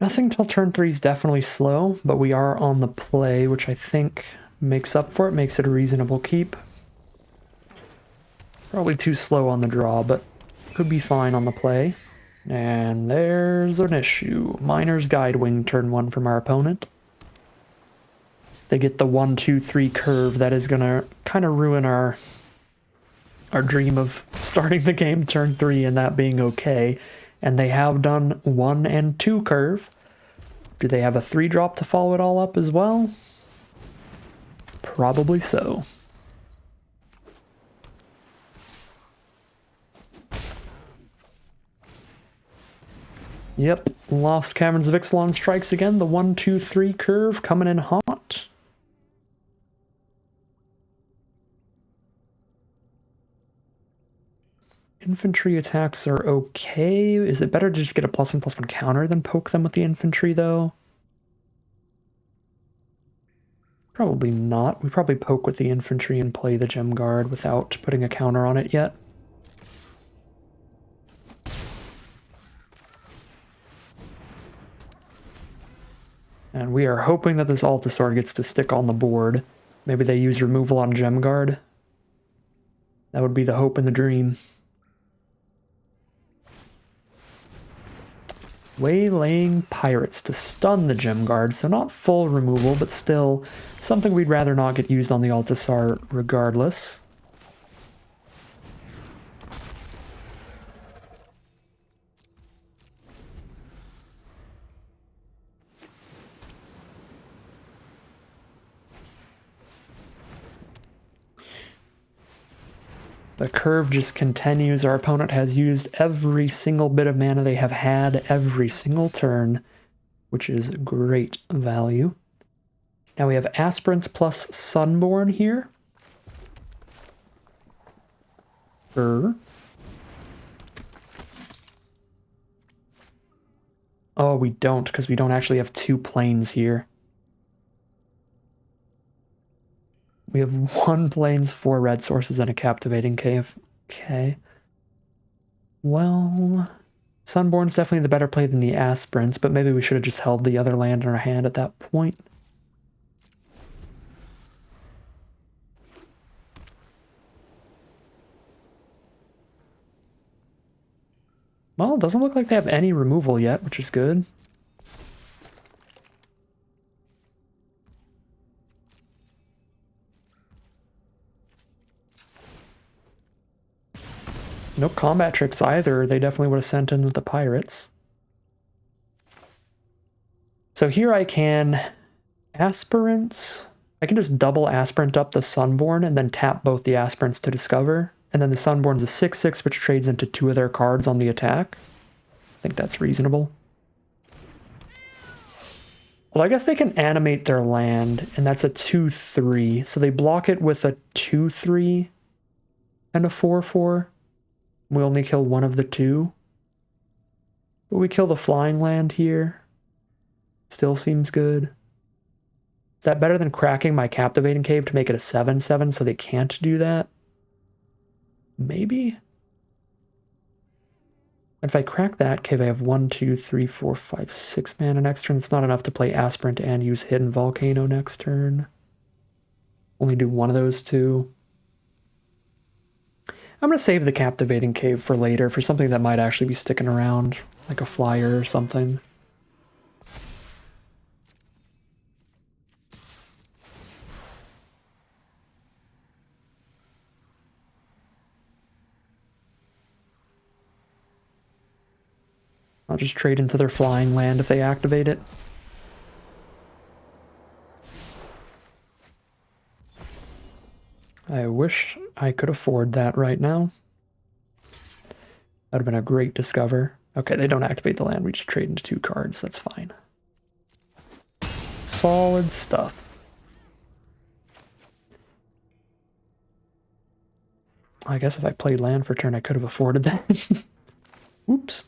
Nothing till turn 3 is definitely slow, but we are on the play, which I think makes up for it, makes it a reasonable keep. Probably too slow on the draw, but could be fine on the play. And there's an issue. Miner's Guidewing, turn 1 from our opponent. They get the 1-2-3 curve that is gonna kind of ruin our dream of starting the game turn 3 and that being okay. And they have done 1 and 2 curve. Do they have a 3-drop to follow it all up as well? Probably so. Yep, Lost Caverns of Ixalan strikes again. The 1-2-3 curve coming in hot. Infantry attacks are okay. Is it better to just get a +1/+1 counter than poke them with the infantry, though? Probably not. We probably poke with the infantry and play the gem guard without putting a counter on it yet. And we are hoping that this Altasaur gets to stick on the board. Maybe they use removal on gem guard. That would be the hope and the dream. Waylaying Pirates to stun the gem guard, so not full removal, but still something we'd rather not get used on the Altasaur regardless. The curve just continues. Our opponent has used every single bit of mana they have had every single turn, which is great value. Now we have Aspirant plus Sunborn here. Oh, we don't, because we don't actually have 2 planes here. We have 1 planes, 4 red sources, and a Captivating Cave. Okay. Well, Sunborn's definitely the better play than the Aspirants, but maybe we should have just held the other land in our hand at that point. Well, it doesn't look like they have any removal yet, which is good. No combat tricks either. They definitely would have sent in with the pirates. So here I can Aspirant. I can just double Aspirant up the Sunborn and then tap both the Aspirants to discover. And then the Sunborn's a 6/6, which trades into 2 of their cards on the attack. I think that's reasonable. Well, I guess they can animate their land, and that's a 2/3. So they block it with a 2/3 and a 4/4. We only kill one of the 2. But we kill the flying land here. Still seems good. Is that better than cracking my Captivating Cave to make it a 7/7 so they can't do that? Maybe? If I crack that cave, I have 1, 2, 3, 4, 5, 6 mana next turn. It's not enough to play Aspirant and use Hidden Volcano next turn. Only do one of those 2. I'm going to save the Captivating Cave for later, for something that might actually be sticking around, like a flyer or something. I'll just trade into their flying land if they activate it. I wish I could afford that right now. That would have been a great discover. Okay, they don't activate the land. We just trade into 2 cards. That's fine. Solid stuff. I guess if I played land for turn, I could have afforded that. Oops.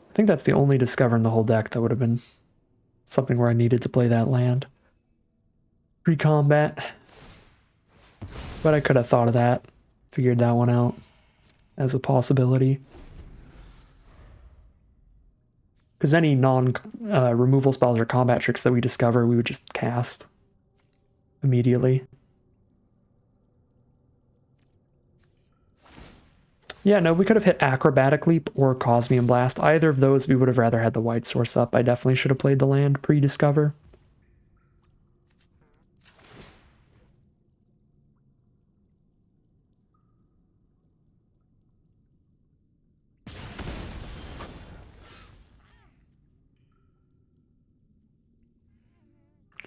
I think that's the only discover in the whole deck that would have been something where I needed to play that land. Pre-combat. But I could have thought of that. Figured that one out as a possibility. Because any non-removal spells or combat tricks that we discover, we would just cast immediately. Yeah, no, we could have hit Acrobatic Leap or Cosmium Blast. Either of those, we would have rather had the White Source up. I definitely should have played the land pre-discover.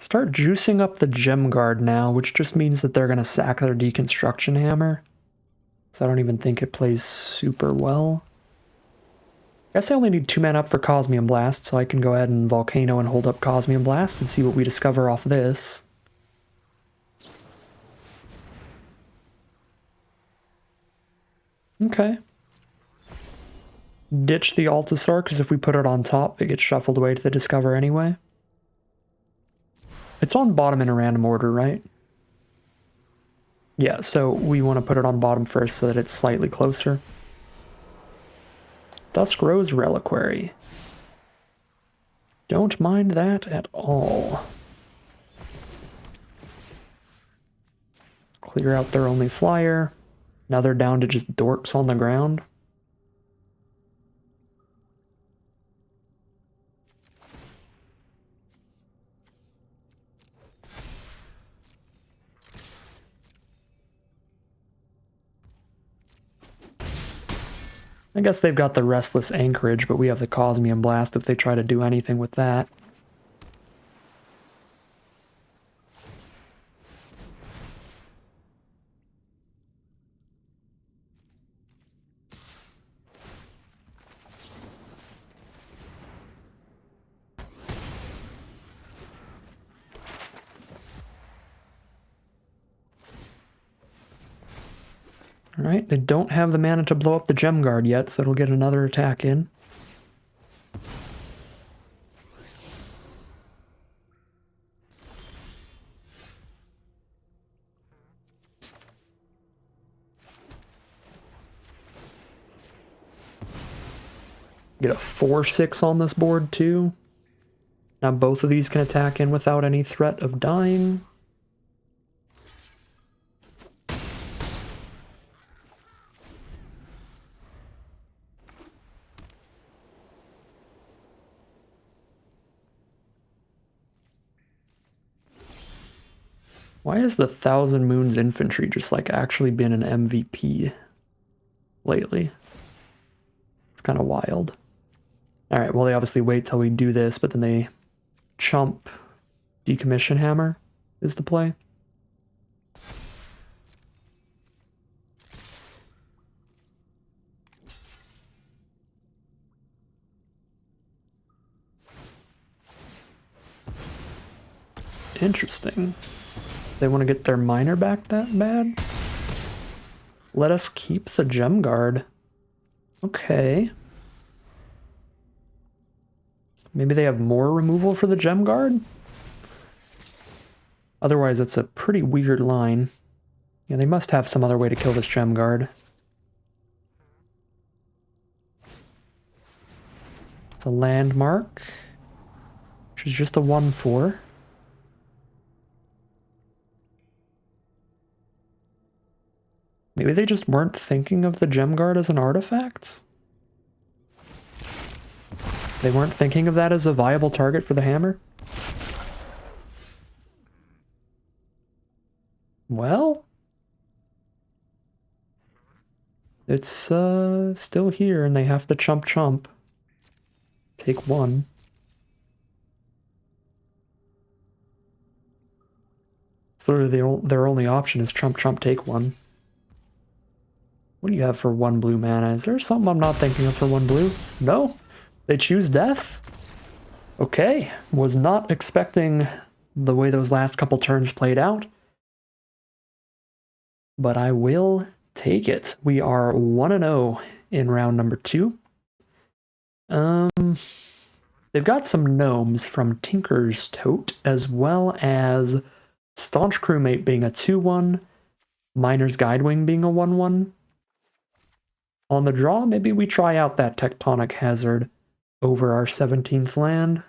Start juicing up the Gem Guard now, which just means that they're going to sack their Deconstruction Hammer. So I don't even think it plays super well. I guess I only need 2 mana up for Cosmium Blast, so I can go ahead and Volcano and hold up Cosmium Blast and see what we discover off this. Okay. Ditch the Altasaur, because if we put it on top, it gets shuffled away to the Discover anyway. It's on bottom in a random order, right? Yeah, so we want to put it on bottom first so that it's slightly closer. Dusk Rose Reliquary. Don't mind that at all. Clear out their only flyer. Now they're down to just dorks on the ground. I guess they've got the Restless Anchorage, but we have the Cosmium Blast if they try to do anything with that. Alright, they don't have the mana to blow up the Gem Guard yet, so it'll get another attack in. Get a 4/6 on this board too. Now both of these can attack in without any threat of dying. Why has the Thousand Moons Infantry just like actually been an MVP lately? It's kind of wild. Alright, well they obviously wait till we do this, but then they chump Decommission Hammer is the play. Interesting. They want to get their miner back that bad? Let us keep the Gem Guard. Okay. Maybe they have more removal for the Gem Guard? Otherwise, it's a pretty weird line. Yeah, they must have some other way to kill this Gem Guard. It's a landmark, which is just a 1/4. Maybe they just weren't thinking of the Gem Guard as an artifact? They weren't thinking of that as a viable target for the hammer? Well, it's still here and they have to chump. Take 1. It's literally their only option is chump, take 1. What do you have for 1 blue mana? Is there something I'm not thinking of for 1 blue? No? They choose death? Okay. Was not expecting the way those last couple turns played out. But I will take it. We are 1-0 in round number 2. They've got some gnomes from Tinker's Tote, as well as Staunch Crewmate being a 2/1, Miner's Guidewing being a 1/1. On the draw, maybe we try out that Tectonic Hazard. over our 17th land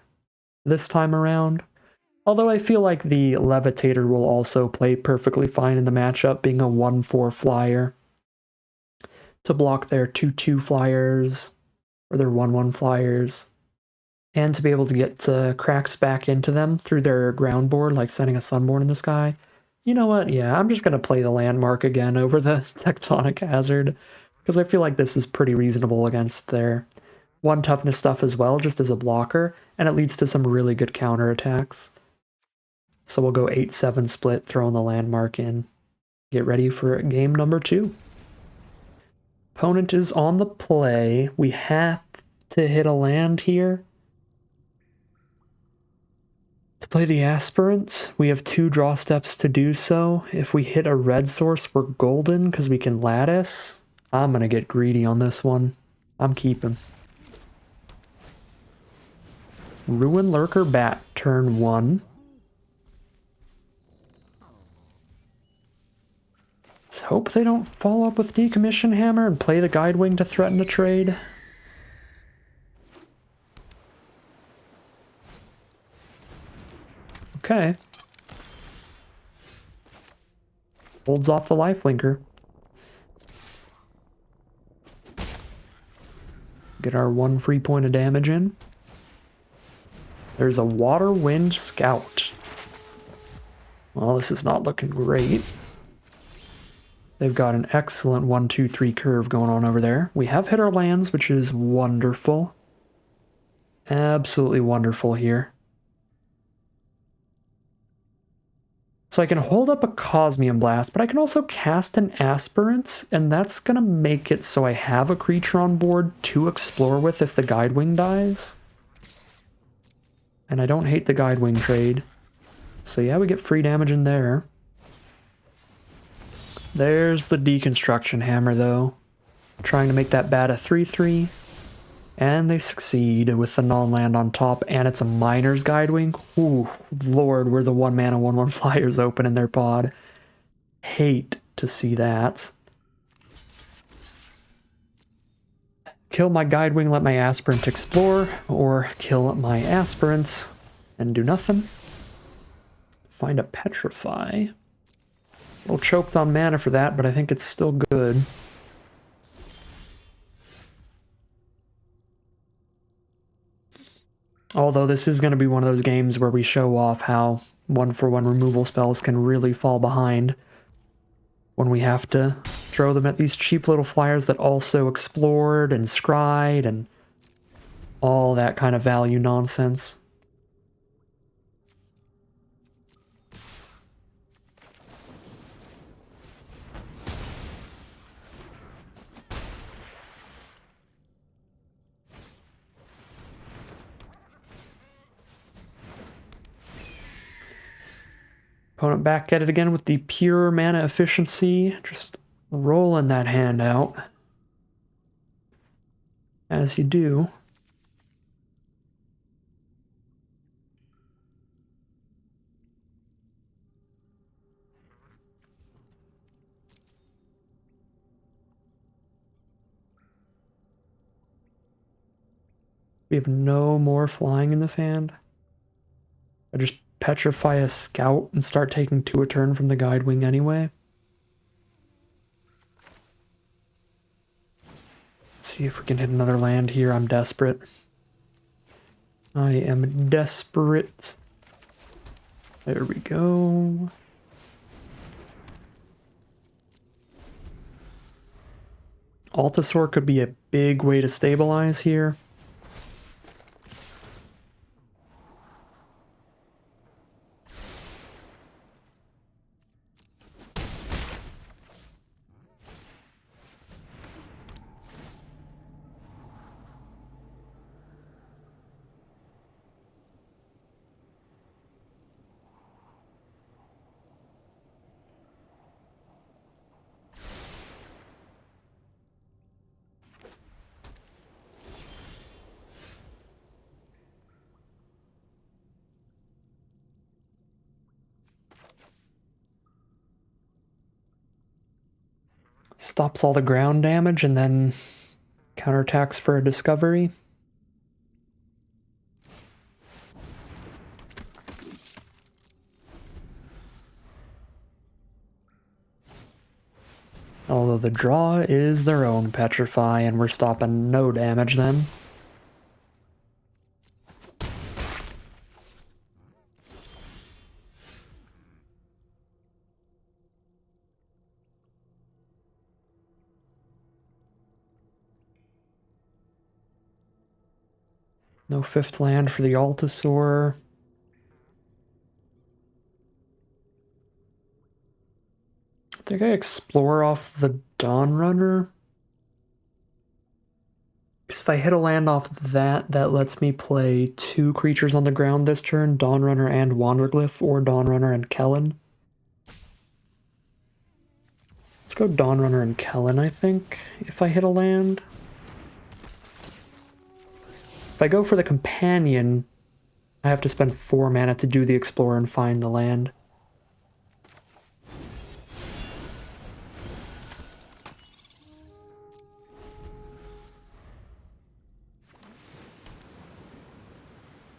this time around. Although I feel like the Levitator will also play perfectly fine in the matchup, being a 1/4 flyer to block their 2/2 flyers or their 1/1 flyers, and to be able to get cracks back into them through their ground board, like sending a Sunborn in the sky. You know what? Yeah, I'm just going to play the Landmark again over the Tectonic Hazard, because I feel like this is pretty reasonable against their 1 toughness stuff as well, just as a blocker, and it leads to some really good counterattacks. So we'll go 8-7 split, throwing the Landmark in. Get ready for game number 2. Opponent is on the play. We have to hit a land here. To play the Aspirant, we have 2 draw steps to do so. If we hit a red source, we're golden because we can lattice. I'm going to get greedy on this one. I'm keeping. Ruin Lurker Bat, turn 1. Let's hope they don't follow up with Decommission Hammer and play the Guidewing to threaten a trade. Okay. Holds off the Lifelinker. Get our 1 free point of damage in. There's a Water Wind Scout. Well, this is not looking great. They've got an excellent 1-2-3 curve going on over there. We have hit our lands, which is wonderful. Absolutely wonderful here. So I can hold up a Cosmium Blast, but I can also cast an Aspirant, and that's going to make it so I have a creature on board to explore with if the Guidewing dies. And I don't hate the Guidewing trade. So yeah, we get free damage in there. There's the Deconstruction Hammer, though. Trying to make that bat a 3/3. And they succeed with the non-land on top, and it's a Miner's Guidewing. Ooh, lord, were the 1-mana 1/1 flyers open in their pod. Hate to see that. Kill my Guidewing, let my Aspirant explore, or kill my Aspirant and do nothing. Find a Petrify. A little choked on mana for that, but I think it's still good. Although this is going to be one of those games where we show off how 1/1 removal spells can really fall behind when we have to throw them at these cheap little flyers that also explored and scryed and all that kind of value nonsense. Opponent back at it again with the pure mana efficiency, just rolling that hand out. As you do. We have no more flying in this hand. I just petrify a Scout and start taking 2 a turn from the Guidewing anyway. Let's see if we can hit another land here. I'm desperate. I am desperate. There we go. Altasaur could be a big way to stabilize here. Stops all the ground damage and then counterattacks for a discovery. Although the draw is their own Petrify, and we're stopping no damage then. No 5th land for the Altasaur. I think I explore off the Dawnrunner. Because if I hit a land off that, that lets me play 2 creatures on the ground this turn, Dawnrunner and Wanderglyph, or Dawnrunner and Kellen. Let's go Dawnrunner and Kellen, I think, if I hit a land. If I go for the Companion, I have to spend 4 mana to do the Explorer and find the land.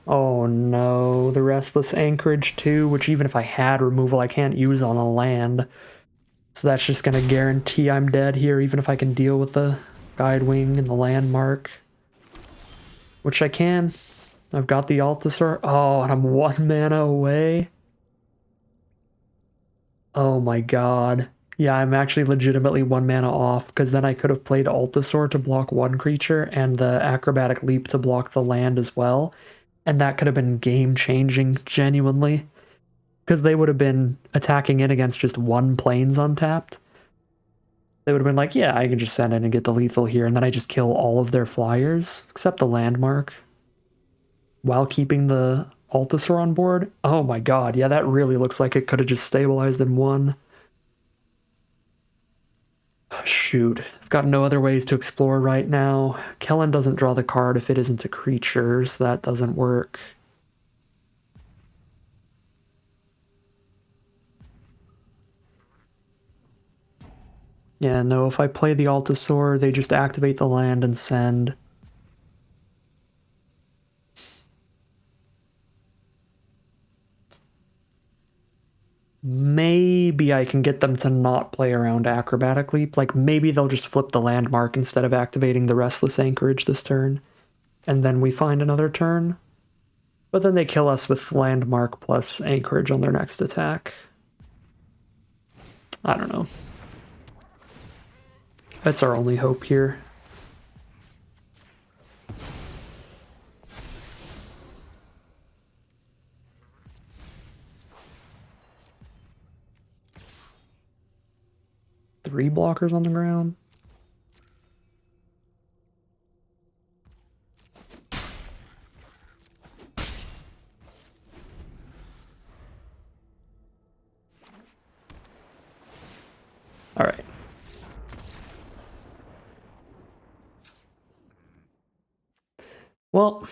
Oh no, the Restless Anchorage too, which even if I had removal, I can't use on a land. So that's just going to guarantee I'm dead here, even if I can deal with the Guidewing and the Landmark. Which I can. I've got the Altasaur. Oh, and I'm 1 mana away. Oh my god. Yeah, I'm actually legitimately 1 mana off, because then I could have played Altasaur to block 1 creature, and the Acrobatic Leap to block the land as well. And that could have been game-changing, genuinely. Because they would have been attacking in against just 1 Plains untapped. They would have been like, yeah, I can just send in and get the lethal here, and then I just kill all of their flyers, except the Landmark, while keeping the Altasaur on board. Oh my god, yeah, that really looks like it could have just stabilized in 1. Shoot, I've got no other ways to explore right now. Kellen doesn't draw the card if it isn't a creature, so that doesn't work. Yeah, no, if I play the Altasaur, they just activate the land and send. Maybe I can get them to not play around Acrobatic Leap. Like, maybe they'll just flip the Landmark instead of activating the Restless Anchorage this turn. And then we find another turn. But then they kill us with Landmark plus Anchorage on their next attack. I don't know. That's our only hope here. Three blockers on the ground. All right. Well,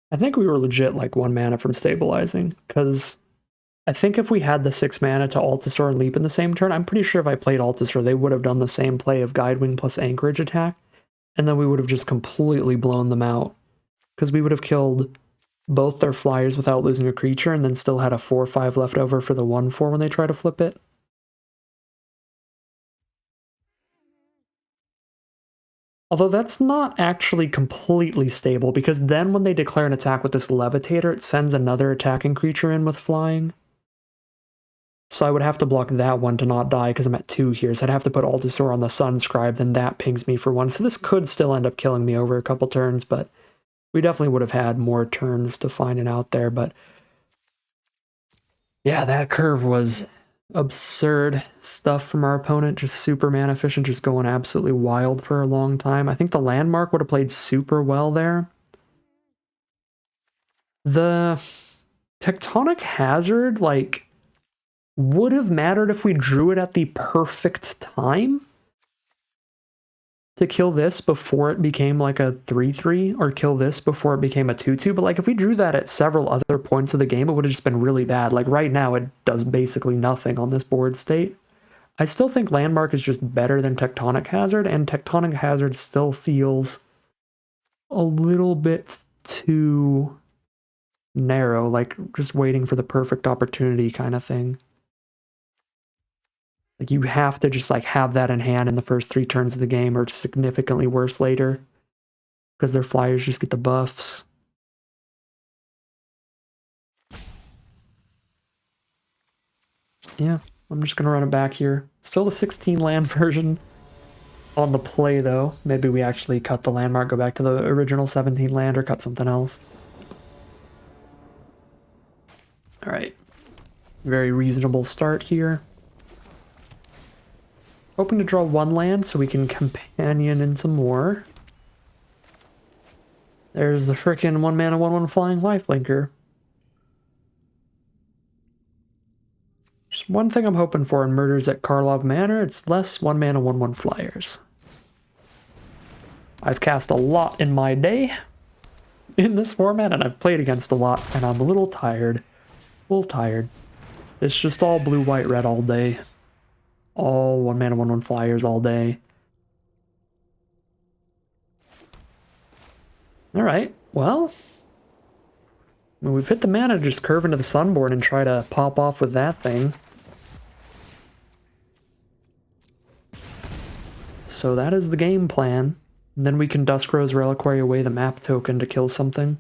I think we were legit like 1 mana from stabilizing, because I think if we had the 6 mana to Altasaur and Leap in the same turn, I'm pretty sure if I played Altasaur, they would have done the same play of Guidewing plus Anchorage attack, and then we would have just completely blown them out, because we would have killed both their flyers without losing a creature, and then still had a 4/5 left over for the 1/4 when they try to flip it. Although that's not actually completely stable, because then when they declare an attack with this Levitator, it sends another attacking creature in with flying. So I would have to block that one to not die, because I'm at 2 here, so I'd have to put Altasaur on the Sunscribe, then that pings me for 1. So this could still end up killing me over a couple turns, but we definitely would have had more turns to find it out there. But yeah, that curve was absurd stuff from our opponent, just super mana efficient, just going absolutely wild for a long time. I think the Landmark would have played super well there. The Tectonic Hazard, like, would have mattered if we drew it at the perfect time to kill this before it became like a 3/3, or kill this before it became a 2/2. But like, if we drew that at several other points of the game, it would have just been really bad. Like right now, it does basically nothing on this board state. I still think Landmark is just better than Tectonic Hazard, and Tectonic Hazard still feels a little bit too narrow, like just waiting for the perfect opportunity kind of thing. Like, you have to just, like, have that in hand in the first 3 turns of the game, or significantly worse later. Because their flyers just get the buffs. Yeah, I'm just gonna run it back here. Still the 16 land version on the play, though. Maybe we actually cut the landmark, go back to the original 17 land, or cut something else. Alright. Very reasonable start here. Hoping to draw 1 land so we can companion in some more. There's the frickin' 1 mana 1/1 flying lifelinker. Just one thing I'm hoping for in Murders at Karlov Manor, it's less 1 mana 1/1 flyers. I've cast a lot in my day in this format, and I've played against a lot, and I'm a little tired. It's just all blue, white, red all day. All 1 mana 1/1 flyers all day. Alright, well, we've hit the mana to just curve into the Sunborn and try to pop off with that thing. So that is the game plan. And then we can Duskrow's Reliquary away the map token to kill something.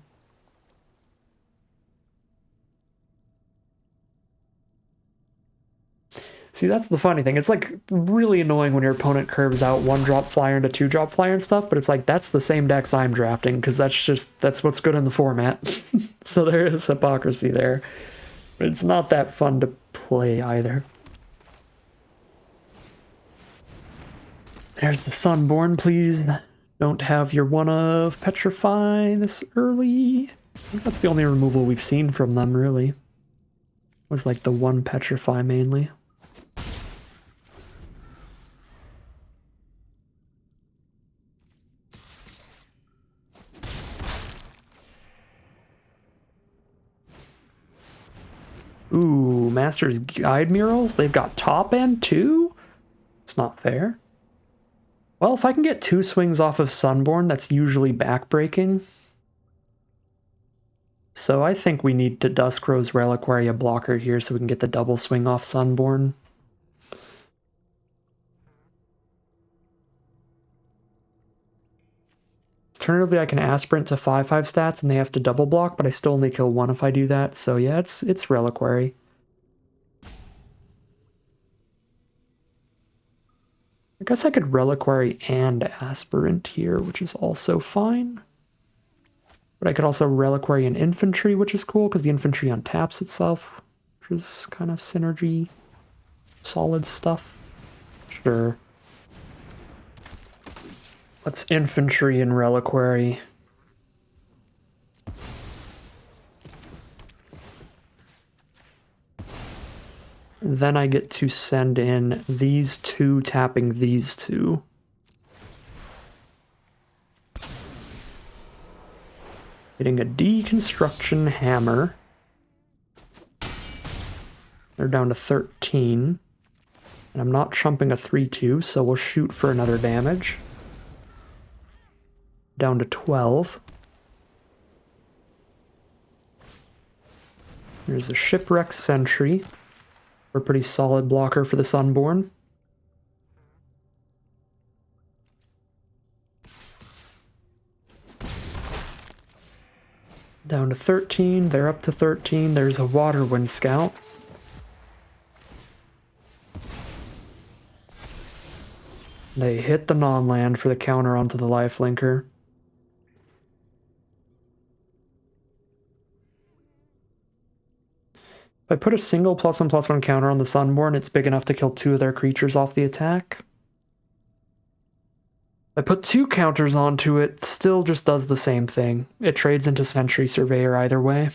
See, that's the funny thing. It's like really annoying when your opponent curves out 1-drop flyer into 2-drop flyer and stuff, but it's like that's the same decks I'm drafting because that's what's good in the format. So there is hypocrisy there. But it's not that fun to play either. There's the Sunborn, please. Don't have your one of Petrify this early. I think that's the only removal we've seen from them, really. Was like the 1 Petrify mainly. Ooh, Master's Guide Murals? They've got top end too? It's not fair. Well, if I can get 2 swings off of Sunborn, that's usually backbreaking. So I think we need to Duskrow's Reliquary a blocker here so we can get the double swing off Sunborn. Alternatively, I can Aspirant to 5/5 stats and they have to double block, but I still only kill 1 if I do that. So yeah, it's Reliquary. I guess I could Reliquary and Aspirant here, which is also fine. But I could also Reliquary and Infantry, which is cool, because the Infantry untaps itself, which is kind of synergy. Solid stuff. Sure. Let's Infantry and Reliquary. Then I get to send in these 2, tapping these 2. Getting a Deconstruction Hammer. They're down to 13. And I'm not chumping a 3/2, so we'll shoot for another damage. Down to 12. There's a Shipwreck Sentry. A pretty solid blocker for the Sunborn. Down to 13, they're up to 13. There's a Waterwind Scout. They hit the non-land for the counter onto the lifelinker. If I put a single +1/+1 counter on the Sunborn, it's big enough to kill 2 of their creatures off the attack. If I put 2 counters onto it, still just does the same thing. It trades into Sentry Surveyor either way.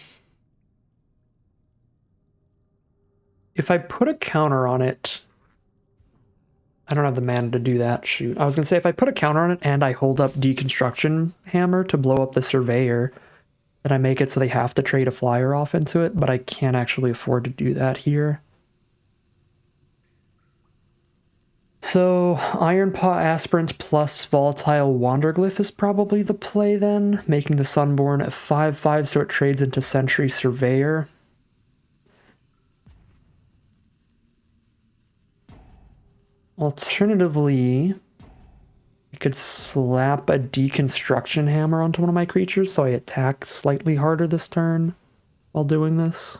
If I put a counter on it, I don't have the mana to do that, shoot. I was gonna say, if I put a counter on it and I hold up Deconstruction Hammer to blow up the Surveyor, then I make it so they have to trade a flyer off into it, but I can't actually afford to do that here. So, Iron Paw Aspirant plus Volatile Wanderglyph is probably the play then, making the Sunborn a 5/5 so it trades into Sentry Surveyor. Alternatively, I could slap a deconstruction hammer onto one of my creatures so I attack slightly harder this turn while doing this.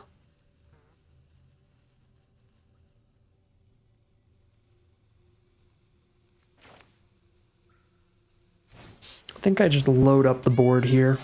I think I just load up the board here.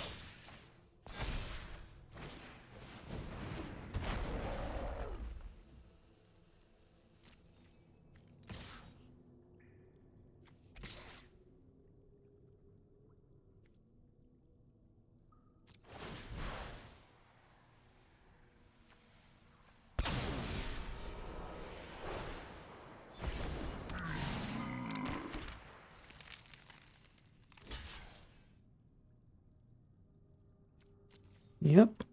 Yep.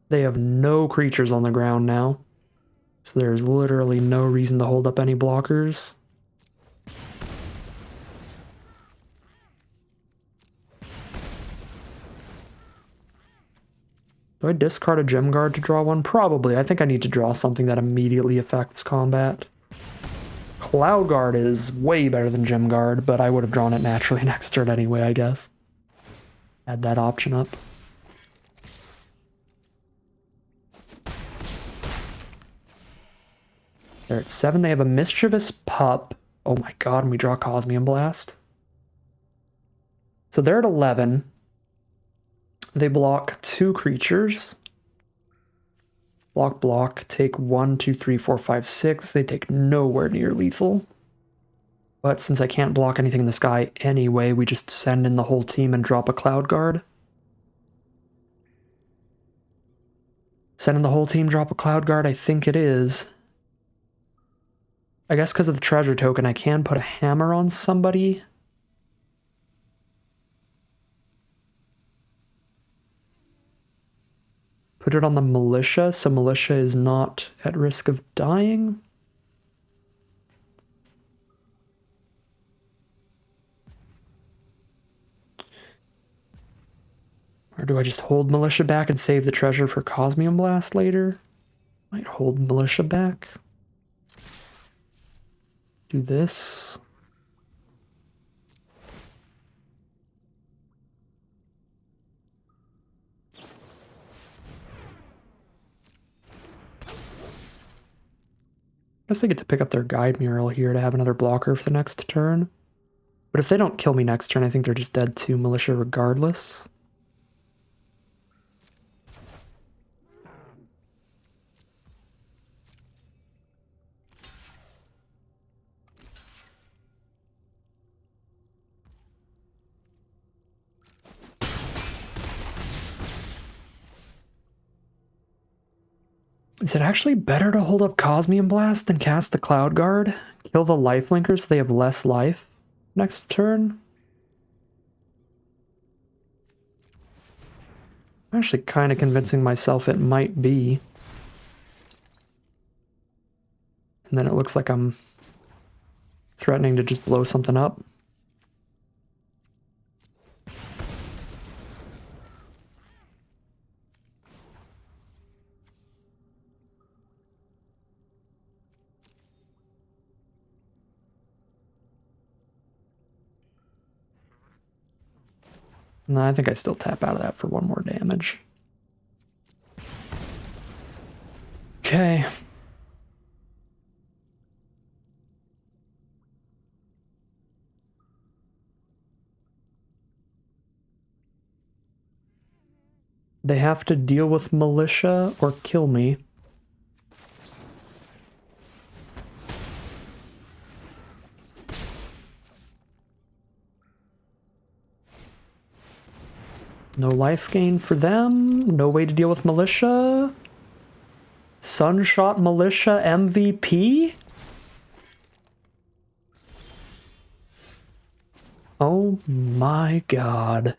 They have no creatures on the ground now, so there's literally no reason to hold up any blockers. Do I discard a gem guard to draw one? Probably. I think I need to draw something that immediately affects combat. Cloud Guard is way better than Gem Guard, but I would have drawn it naturally next turn anyway, I guess. Add that option up. They're at 7. They have a Mischievous Pup. Oh my god, and we draw Cosmium Blast. So they're at 11. They block 2 creatures. Block, block, take 1, 2, 3, 4, 5, 6. They take nowhere near lethal. But since I can't block anything in the sky anyway, we just send in the whole team and drop a Cloud Guard. Send in the whole team, drop a Cloud Guard? I think it is. I guess because of the treasure token, I can put a hammer on somebody. Put it on the militia, so militia is not at risk of dying. Or do I just hold militia back and save the treasure for Cosmium Blast later? Might hold militia back. Do this. I guess they get to pick up their guide mural here to have another blocker for the next turn. But if they don't kill me next turn, I think they're just dead to militia regardless. Is it actually better to hold up Cosmium Blast than cast the Cloud Guard? Kill the lifelinker so they have less life next turn? I'm actually kind of convincing myself it might be. And then it looks like I'm threatening to just blow something up. No, I think I still tap out of that for 1 more damage. Okay. They have to deal with militia or kill me. No life gain for them. No way to deal with militia. Sunshot Militia MVP? Oh my god.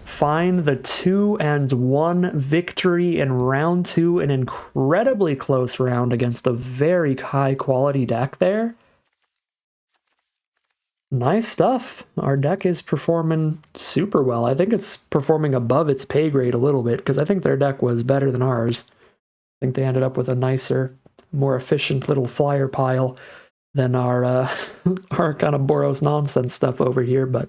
Find the 2-1 victory in round 2, an incredibly close round against a very high quality deck there. Nice stuff. Our deck is performing super well. I think it's performing above its pay grade a little bit, because I think their deck was better than ours. I think they ended up with a nicer, more efficient little flyer pile than our our kind of Boros nonsense stuff over here. But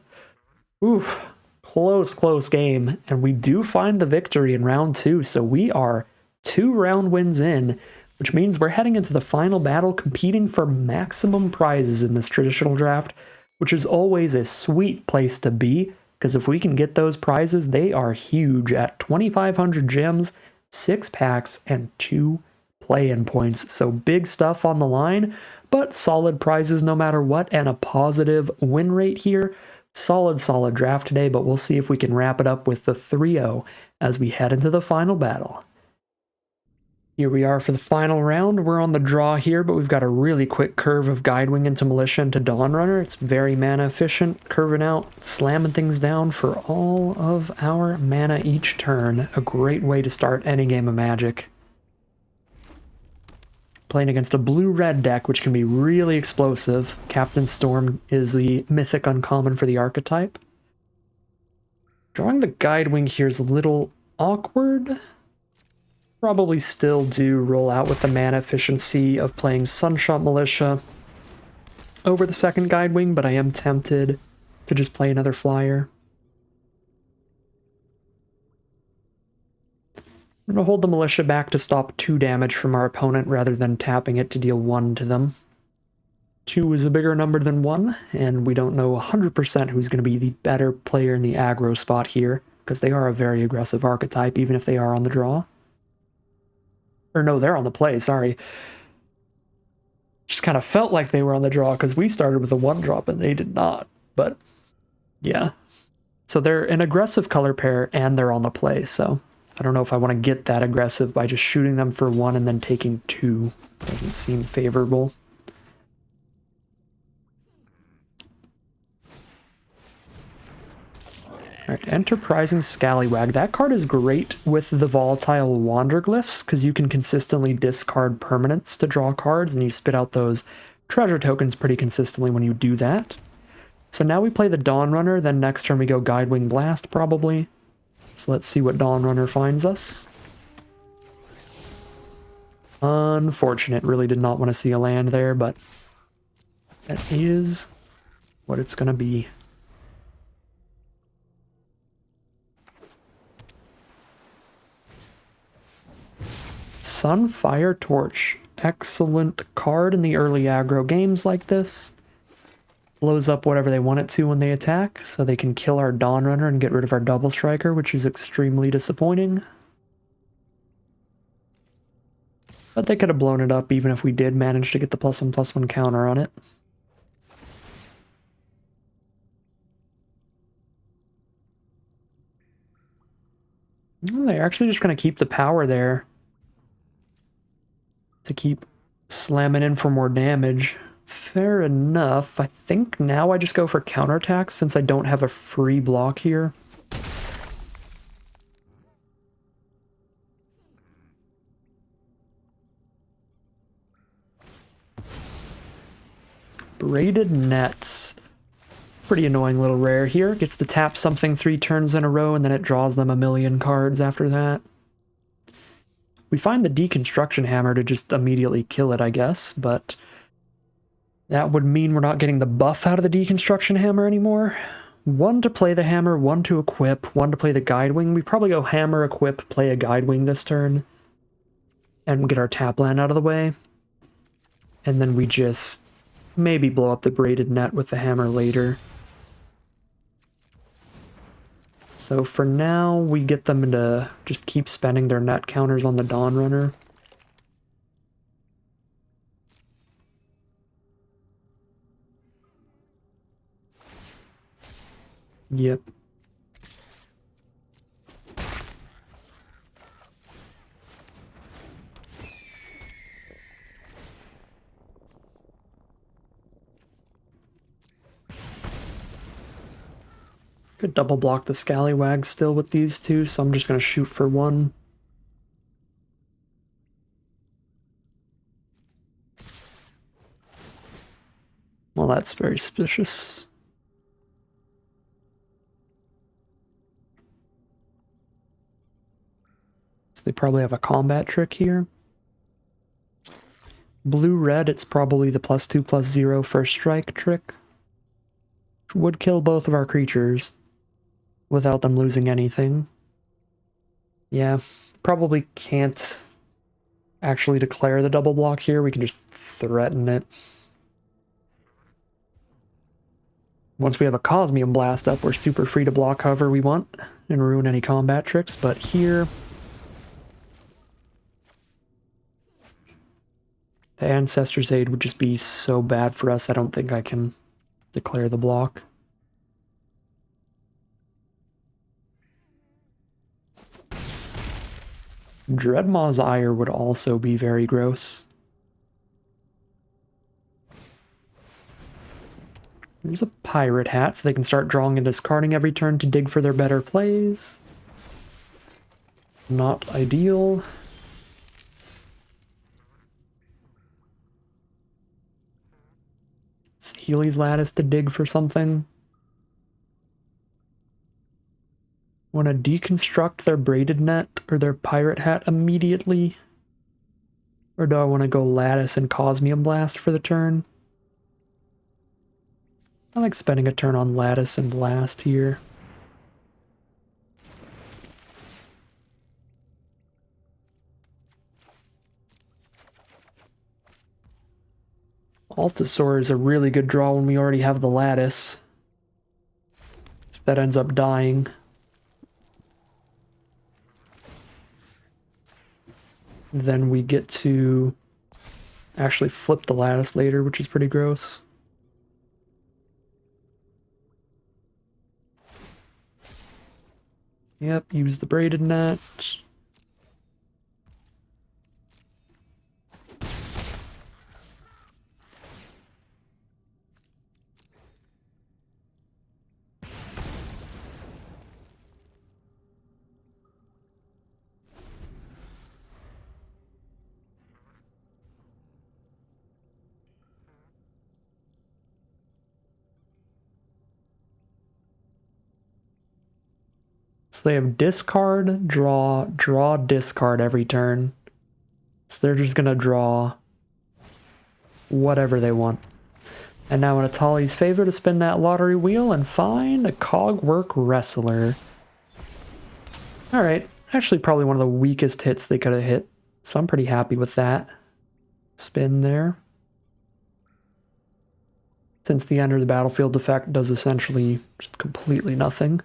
oof, close game. And we do find the victory in round 2. So we are 2 round wins in, which means we're heading into the final battle competing for maximum prizes in this traditional draft, which is always a sweet place to be, because if we can get those prizes, they are huge at 2,500 gems, 6 packs, and 2 play-in points. So big stuff on the line, but solid prizes no matter what, and a positive win rate here. Solid draft today, but we'll see if we can wrap it up with the 3-0 as we head into the final battle. Here we are for the final round. We're on the draw here, but we've got a really quick curve of Guidewing into Militia into Dawnrunner. It's very mana efficient, curving out, slamming things down for all of our mana each turn. A great way to start any game of Magic. Playing against a blue-red deck, which can be really explosive. Captain Storm is the mythic uncommon for the archetype. Drawing the Guidewing here is a little awkward. Probably still do roll out with the mana efficiency of playing Sunshot Militia over the second Guidewing, but I am tempted to just play another flyer. I'm going to hold the Militia back to stop 2 damage from our opponent rather than tapping it to deal 1 to them. 2 is a bigger number than 1, and we don't know 100% who's going to be the better player in the aggro spot here, because they are a very aggressive archetype, even if they are on the draw. Or no, they're on the play, sorry. Just kind of felt like they were on the draw because we started with a 1-drop and they did not. But yeah. So they're an aggressive color pair and they're on the play, so I don't know if I want to get that aggressive by just shooting them for 1 and then taking 2. Doesn't seem favorable. Alright, Enterprising Scallywag. That card is great with the volatile Wanderglyphs, because you can consistently discard permanents to draw cards, and you spit out those treasure tokens pretty consistently when you do that. So now we play the Dawnrunner, then next turn we go Guidewing Blast, probably. So let's see what Dawnrunner finds us. Unfortunate, really did not want to see a land there, but that is what it's going to be. Sunfire Torch. Excellent card in the early aggro games like this. Blows up whatever they want it to when they attack, so they can kill our Dawnrunner and get rid of our Double Striker, which is extremely disappointing. But they could have blown it up even if we did manage to get the +1/+1 counter on it. They're actually just going to keep the power there to keep slamming in for more damage. Fair enough. I think now I just go for counterattacks since I don't have a free block here. Braided Nets. Pretty annoying little rare here. Gets to tap something 3 turns in a row and then it draws them a million cards after that. We find the Deconstruction Hammer to just immediately kill it, I guess, but that would mean we're not getting the buff out of the Deconstruction Hammer anymore. 1 to play the Hammer, 1 to equip, 1 to play the Guidewing. We probably go Hammer, equip, play a Guidewing this turn, and get our tap land out of the way. And then we just maybe blow up the Braided Net with the Hammer later. So for now, we get them to just keep spending their net counters on the Dawnrunner. Yep. Could double block the Scallywag still with these two, so I'm just going to shoot for 1. Well, that's very suspicious. they probably have a combat trick here. Blue-red, it's probably the +2/+0 first strike trick. Which would kill both of our creatures without them losing anything. Yeah, probably can't actually declare the double block here. We can just threaten it. Once we have a Cosmium Blast up, we're super free to block however we want and ruin any combat tricks, but here the Ancestor's Aid would just be so bad for us, I don't think I can declare the block. Dreadmaw's Ire would also be very gross. There's a Pirate Hat, so they can start drawing and discarding every turn to dig for their better plays. Not ideal. Healy's Lattice to dig for something. Want to deconstruct their Braided Net or their Pirate Hat immediately? Or do I want to go Lattice and Cosmium Blast for the turn? I like spending a turn on Lattice and Blast here. Altasaur is a really good draw when we already have the Lattice. If that ends up dying. Then we get to actually flip the Lattice later, which is pretty gross. Yep, use the Braided Net. So they have discard, draw, draw, discard every turn. So they're just gonna draw whatever they want. And now in Atali's favor to spin that lottery wheel and find a Cogwork Wrestler. Alright, actually probably one of the weakest hits they could have hit. So I'm pretty happy with that spin there. Since the enter the battlefield effect does essentially just completely nothing.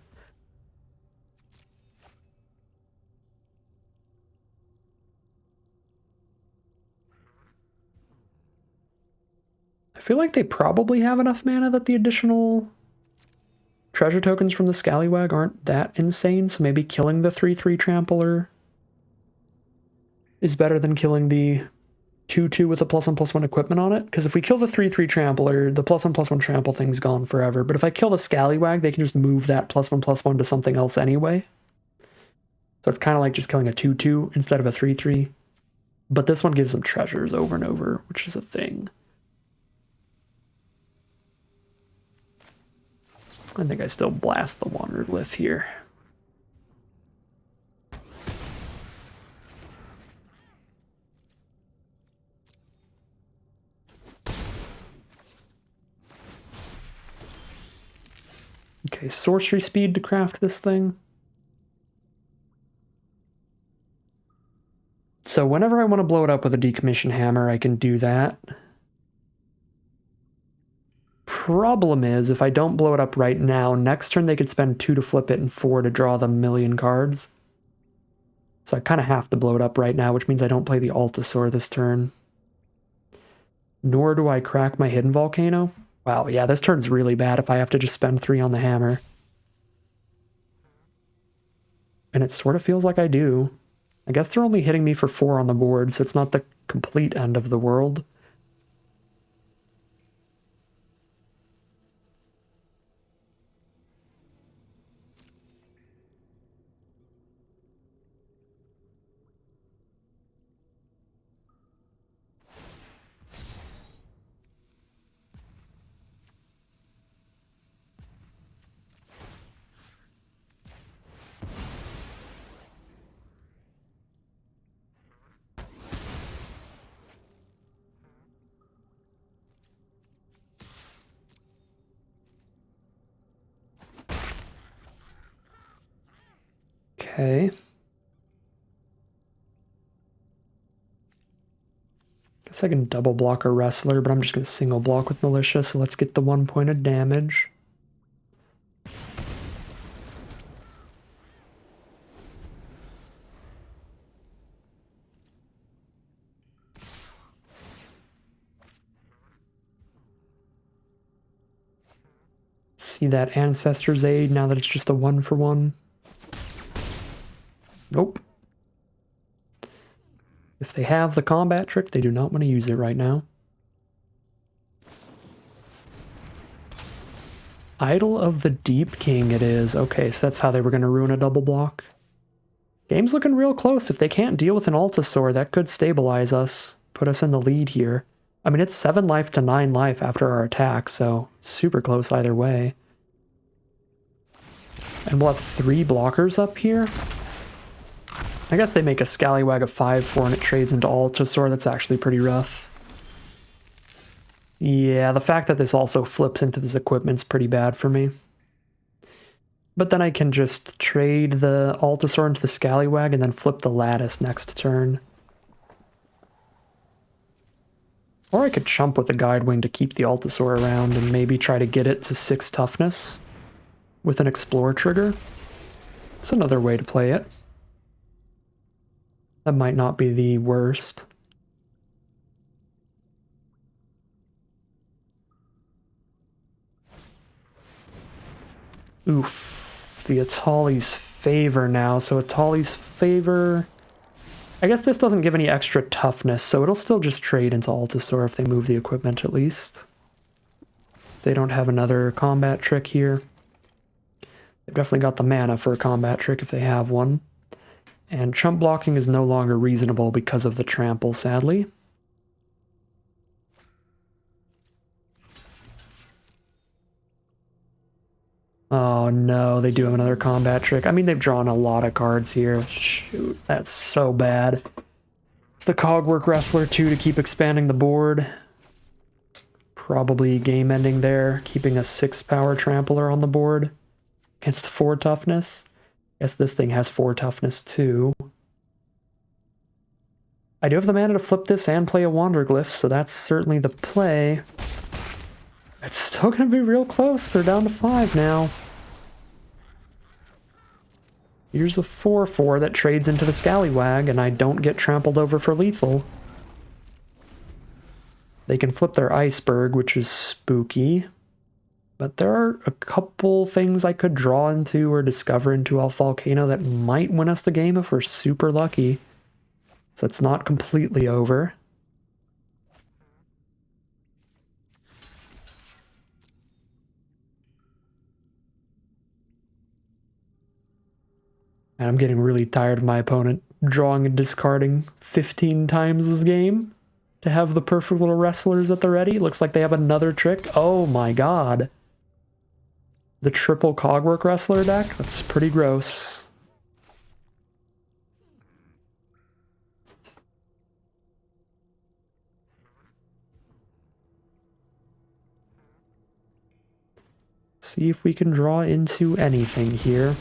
I feel like they probably have enough mana that the additional treasure tokens from the Scallywag aren't that insane, so maybe killing the 3/3 Trampler is better than killing the 2/2 with a +1/+1 equipment on it. Because if we kill the 3/3 Trampler, the +1/+1 trample thing's gone forever. But if I kill the Scallywag, they can just move that +1/+1 to something else anyway. So it's kind of like just killing a 2/2 instead of a 3/3. But this one gives them treasures over and over, which is a thing. I think I still blast the Wanderglyph here. Okay, sorcery speed to craft this thing. So whenever I want to blow it up with a decommission hammer, I can do that. Problem is, if I don't blow it up right now, next turn they could spend 2 to flip it and 4 to draw the million cards. So I kind of have to blow it up right now, which means I don't play the Altasaur this turn. Nor do I crack my Hidden Volcano. Wow, yeah, this turn's really bad if I have to just spend 3 on the hammer. And it sort of feels like I do. I guess they're only hitting me for 4 on the board, so it's not the complete end of the world. Okay. Guess I can double block a wrestler, but I'm just going to single block with militia, so let's get the 1 point of damage. See that Ancestor's Aid now that it's just a 1-for-1. Nope. If they have the combat trick, they do not want to use it right now. Idol of the Deep King it is. Okay, so that's how they were going to ruin a double block. Game's looking real close. If they can't deal with an Altasaur, that could stabilize us. Put us in the lead here. I mean, it's 7 life to 9 life after our attack, so super close either way. And we'll have 3 blockers up here. I guess they make a Scallywag of 5-4 and it trades into Altasaur. That's actually pretty rough. Yeah, the fact that this also flips into this equipment's pretty bad for me. But then I can just trade the Altasaur into the Scallywag and then flip the Lattice next turn. Or I could chump with the Guidewing to keep the Altasaur around and maybe try to get it to 6 toughness with an Explore trigger. It's another way to play it. That might not be the worst. Oof. The Atali's Favor now. So Atali's Favor... I guess this doesn't give any extra toughness, so it'll still just trade into Altasaur if they move the equipment at least. If they don't have another combat trick here. They've definitely got the mana for a combat trick if they have one. And chump blocking is no longer reasonable because of the trample, sadly. Oh no, they do have another combat trick. I mean, they've drawn a lot of cards here. Shoot, that's so bad. It's the Cogwork Wrestler too to keep expanding the board. Probably game ending there, keeping a 6-power trampler on the board against 4 toughness. Guess this thing has 4 toughness too. I do have the mana to flip this and play a Wanderglyph, so that's certainly the play. It's still going to be real close. They're down to 5 now. Here's a 4-4 that trades into the Scallywag, and I don't get trampled over for lethal. They can flip their Iceberg, which is spooky. But there are a couple things I could draw into or discover into Elf Volcano that might win us the game if we're super lucky. So it's not completely over. And I'm getting really tired of my opponent drawing and discarding 15 times this game to have the perfect little wrestlers at the ready. Looks like they have another trick. Oh my god. The triple Cogwork Wrestler deck? That's pretty gross. See if we can draw into anything here.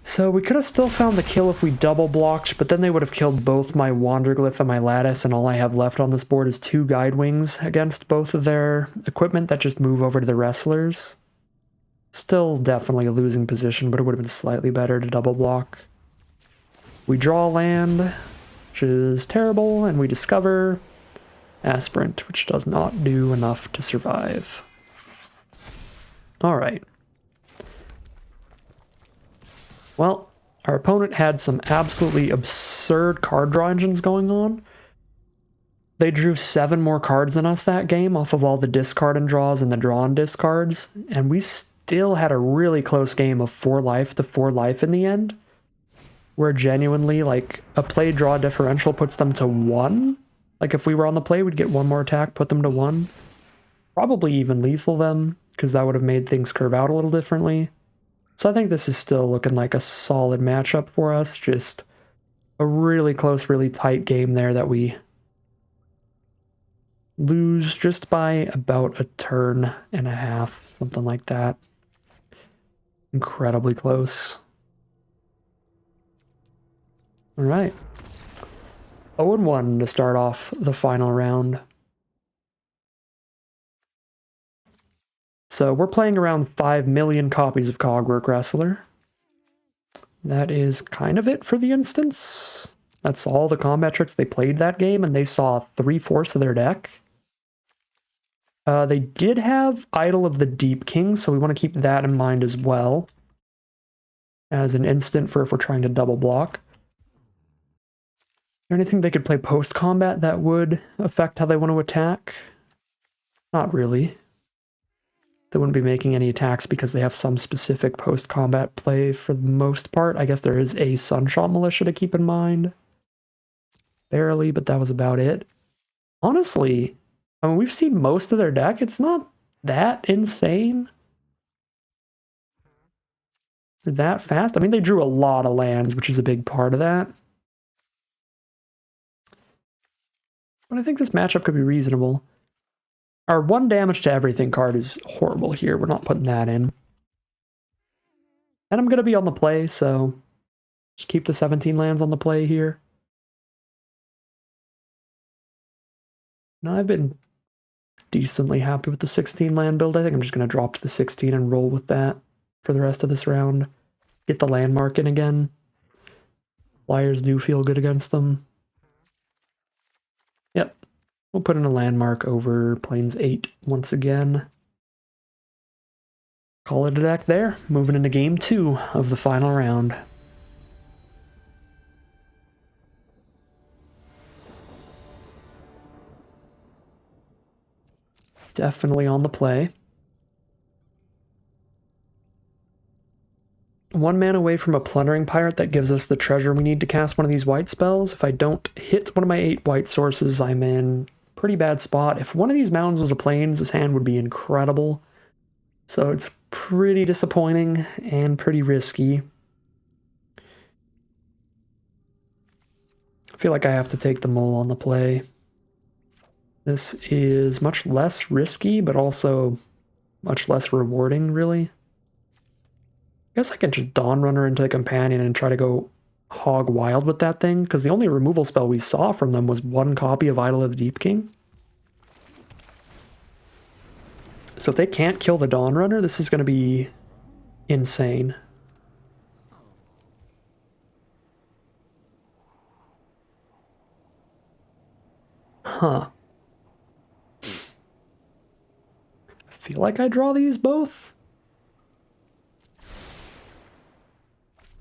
So we could have still found the kill if we double blocked, but then they would have killed both my Wanderglyph and my Lattice, and all I have left on this board is 2 Guidewings against both of their equipment that just move over to the wrestlers. Still definitely a losing position, but it would have been slightly better to double block. We draw land, which is terrible, and we discover Aspirant, which does not do enough to survive. Alright. Well, our opponent had some absolutely absurd card draw engines going on. They drew 7 more cards than us that game off of all the discard and draws and the draw and discards, and we still had a really close game of 4 life to 4 life in the end, where genuinely, like, a play draw differential puts them to 1. Like, if we were on the play, we'd get 1 more attack, put them to 1. Probably even lethal them, because that would have made things curve out a little differently. So I think this is still looking like a solid matchup for us. Just a really close, really tight game there that we lose just by about a turn and a half, something like that. Incredibly close. All right. 0-1 to start off the final round. So we're playing around 5 million copies of Cogwork Wrestler. That is kind of it for the instance. That's all the combat tricks they played that game, and they saw 3/4 of their deck. They did have Idol of the Deep King, so we want to keep that in mind as well as an instant for if we're trying to double block. Is there anything they could play post-combat that would affect how they want to attack? Not really. They wouldn't be making any attacks because they have some specific post-combat play for the most part. I guess there is a Sunshot Militia to keep in mind. Barely, but that was about it. Honestly, I mean, we've seen most of their deck. It's not that insane. That fast. I mean, they drew a lot of lands, which is a big part of that. But I think this matchup could be reasonable. Our 1 damage to everything card is horrible here. We're not putting that in. And I'm going to be on the play, so just keep the 17 lands on the play here. Now, I've been decently happy with the 16 land build. I think I'm just going to drop to the 16 and roll with that for the rest of this round. Get the landmark in again. Flyers do feel good against them. Yep. We'll put in a landmark over Plains 8 once again. Call it a deck there. Moving into game 2 of the final round. Definitely on the play. 1 mana away from a Plundering Pirate that gives us the treasure we need to cast one of these white spells. If I don't hit one of my 8 white sources, I'm in a pretty bad spot. If one of these mountains was a Plains, this hand would be incredible. So it's pretty disappointing and pretty risky. I feel like I have to take the mole on the play. This is much less risky, but also much less rewarding, really. I guess I can just Dawn Runner into the Companion and try to go hog wild with that thing, because the only removal spell we saw from them was 1 copy of Idol of the Deep King. So if they can't kill the Dawn Runner, this is going to be insane. Huh. I feel like I draw these both.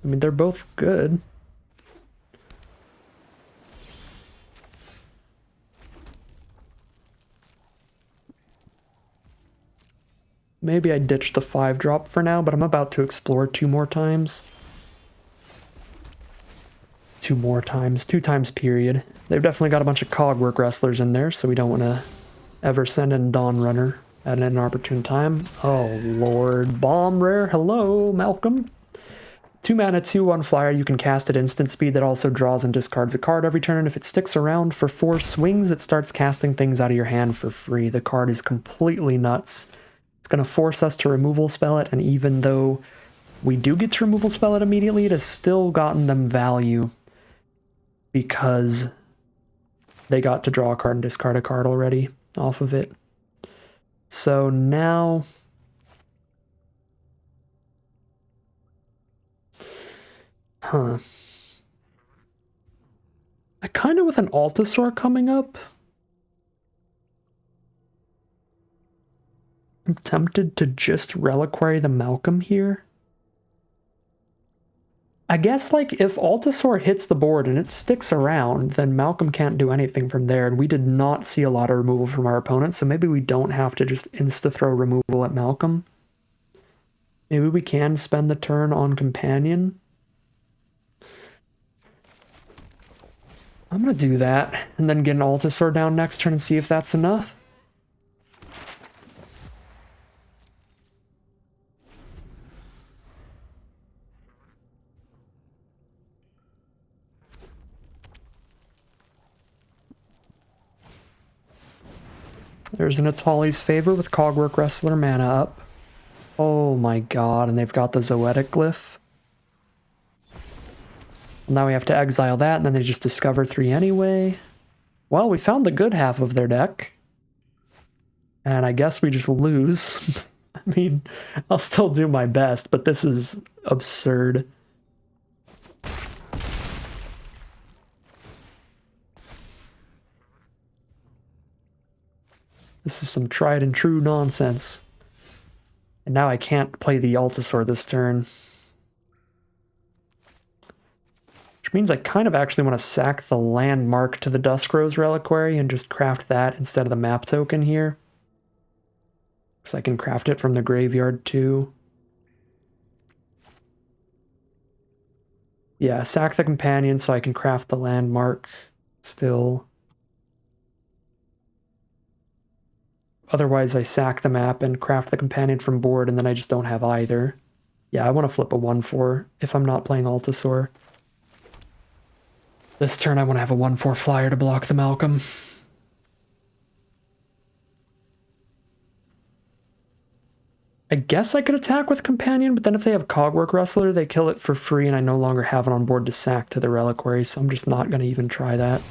I mean, they're both good. Maybe I ditch the 5-drop for now, but I'm about to explore 2 more times. 2 more times. 2 times period. They've definitely got a bunch of Cogwork Wrestlers in there, so we don't want to ever send in Dawn Runner at an inopportune time. Oh, Lord. Bomb Rare. Hello, Malcolm. 2 mana, 2/1 flyer. You can cast at instant speed that also draws and discards a card every turn. If it sticks around for 4 swings, it starts casting things out of your hand for free. The card is completely nuts. It's going to force us to removal spell it, and even though we do get to removal spell it immediately, it has still gotten them value because they got to draw a card and discard a card already off of it. So now... Huh. I kind of with an Altasaur coming up. I'm tempted to just Reliquary the Malcolm here. I guess, like, if Altasaur hits the board and it sticks around, then Malcolm can't do anything from there, and we did not see a lot of removal from our opponent, so maybe we don't have to just insta-throw removal at Malcolm. Maybe we can spend the turn on Companion. I'm going to do that, and then get an Altasaur down next turn and see if that's enough. There's an Atali's Favor with Cogwork Wrestler mana up. Oh my god, and they've got the Zoetic Glyph. Now we have to exile that, and then they just discover 3 anyway. Well, we found the good half of their deck. And I guess we just lose. I mean, I'll still do my best, but this is absurd. This is some tried and true nonsense. And now I can't play the Altasaur this turn. Which means I kind of actually want to sack the landmark to the Duskrose Reliquary and just craft that instead of the map token here. Because I can craft it from the graveyard too. Yeah, sack the companion so I can craft the landmark still. Otherwise, I sack the map and craft the companion from board, and then I just don't have either. Yeah, I want to flip a 1/4 if I'm not playing Altasaur. This turn, I want to have a 1/4 flyer to block the Malcolm. I guess I could attack with Companion, but then if they have Cogwork Wrestler, they kill it for free, and I no longer have it on board to sack to the Reliquary, so I'm just not going to even try that.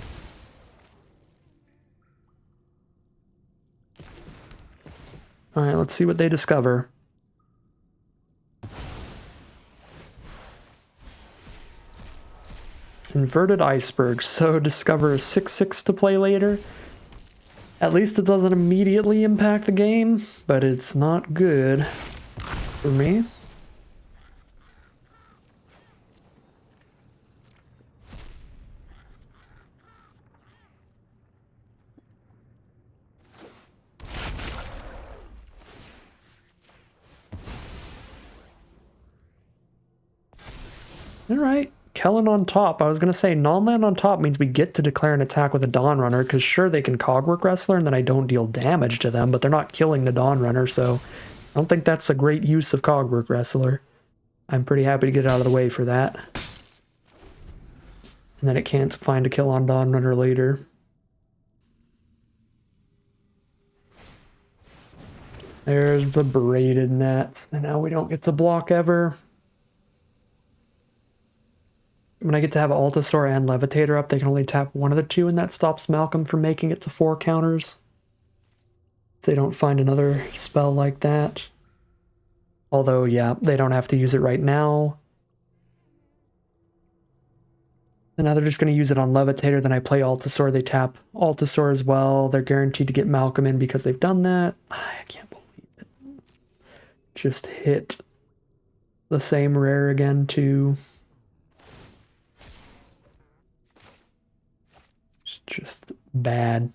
Alright, let's see what they discover. Inverted Iceberg, so discover a 6/6 to play later. At least it doesn't immediately impact the game, but it's not good for me. Alright, Kellen on top. I was going to say non-land on top means we get to declare an attack with a Dawn Runner, because sure, they can Cogwork Wrestler and then I don't deal damage to them, but they're not killing the Dawn Runner, so I don't think that's a great use of Cogwork Wrestler. I'm pretty happy to get out of the way for that. And then it can't find a kill on Dawn Runner later. There's the braided nets, and now we don't get to block ever. When I get to have Altasaur and Levitator up, they can only tap one of the two, and that stops Malcolm from making it to 4 counters. If they don't find another spell like that. Although, yeah, they don't have to use it right now. And now they're just going to use it on Levitator, then I play Altasaur, they tap Altasaur as well. They're guaranteed to get Malcolm in because they've done that. I can't believe it. Just hit the same rare again, too. Just bad.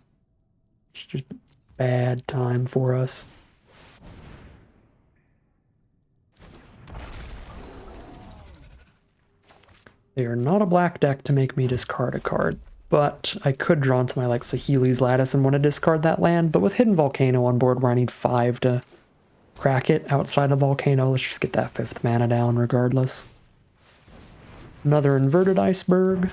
It's just a bad time for us. They are not a black deck to make me discard a card, but I could draw into my like Saheeli's Lattice and want to discard that land, but with Hidden Volcano on board where I need 5 to crack it outside of Volcano, let's just get that 5th mana down regardless. Another Inverted Iceberg.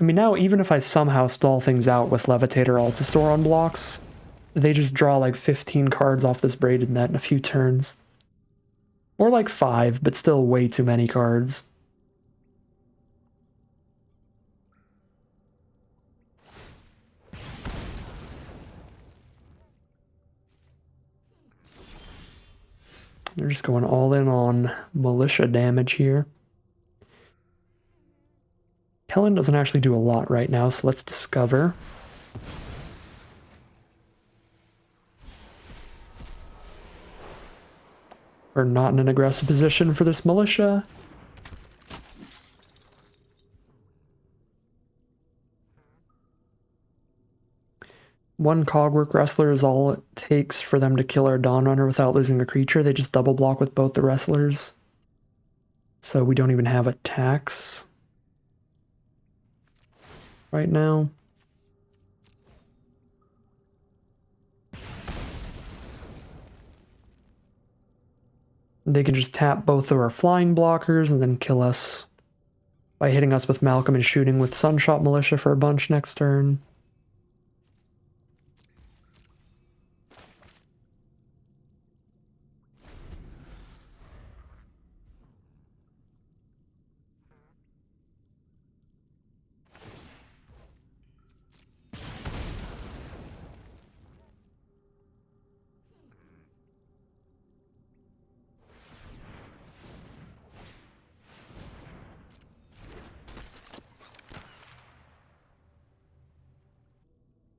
I mean, now even if I somehow stall things out with Levitator Altasaur on blocks, they just draw like 15 cards off this braided net in a few turns. Or like 5, but still way too many cards. They're just going all in on militia damage here. Kellen doesn't actually do a lot right now, so let's discover. We're not in an aggressive position for this militia. One Cogwork Wrestler is all it takes for them to kill our Dawn Runner without losing a creature. They just double block with both the Wrestlers. So we don't even have attacks right now. They can just tap both of our flying blockers and then kill us by hitting us with Malcolm and shooting with Sunshot Militia for a bunch next turn.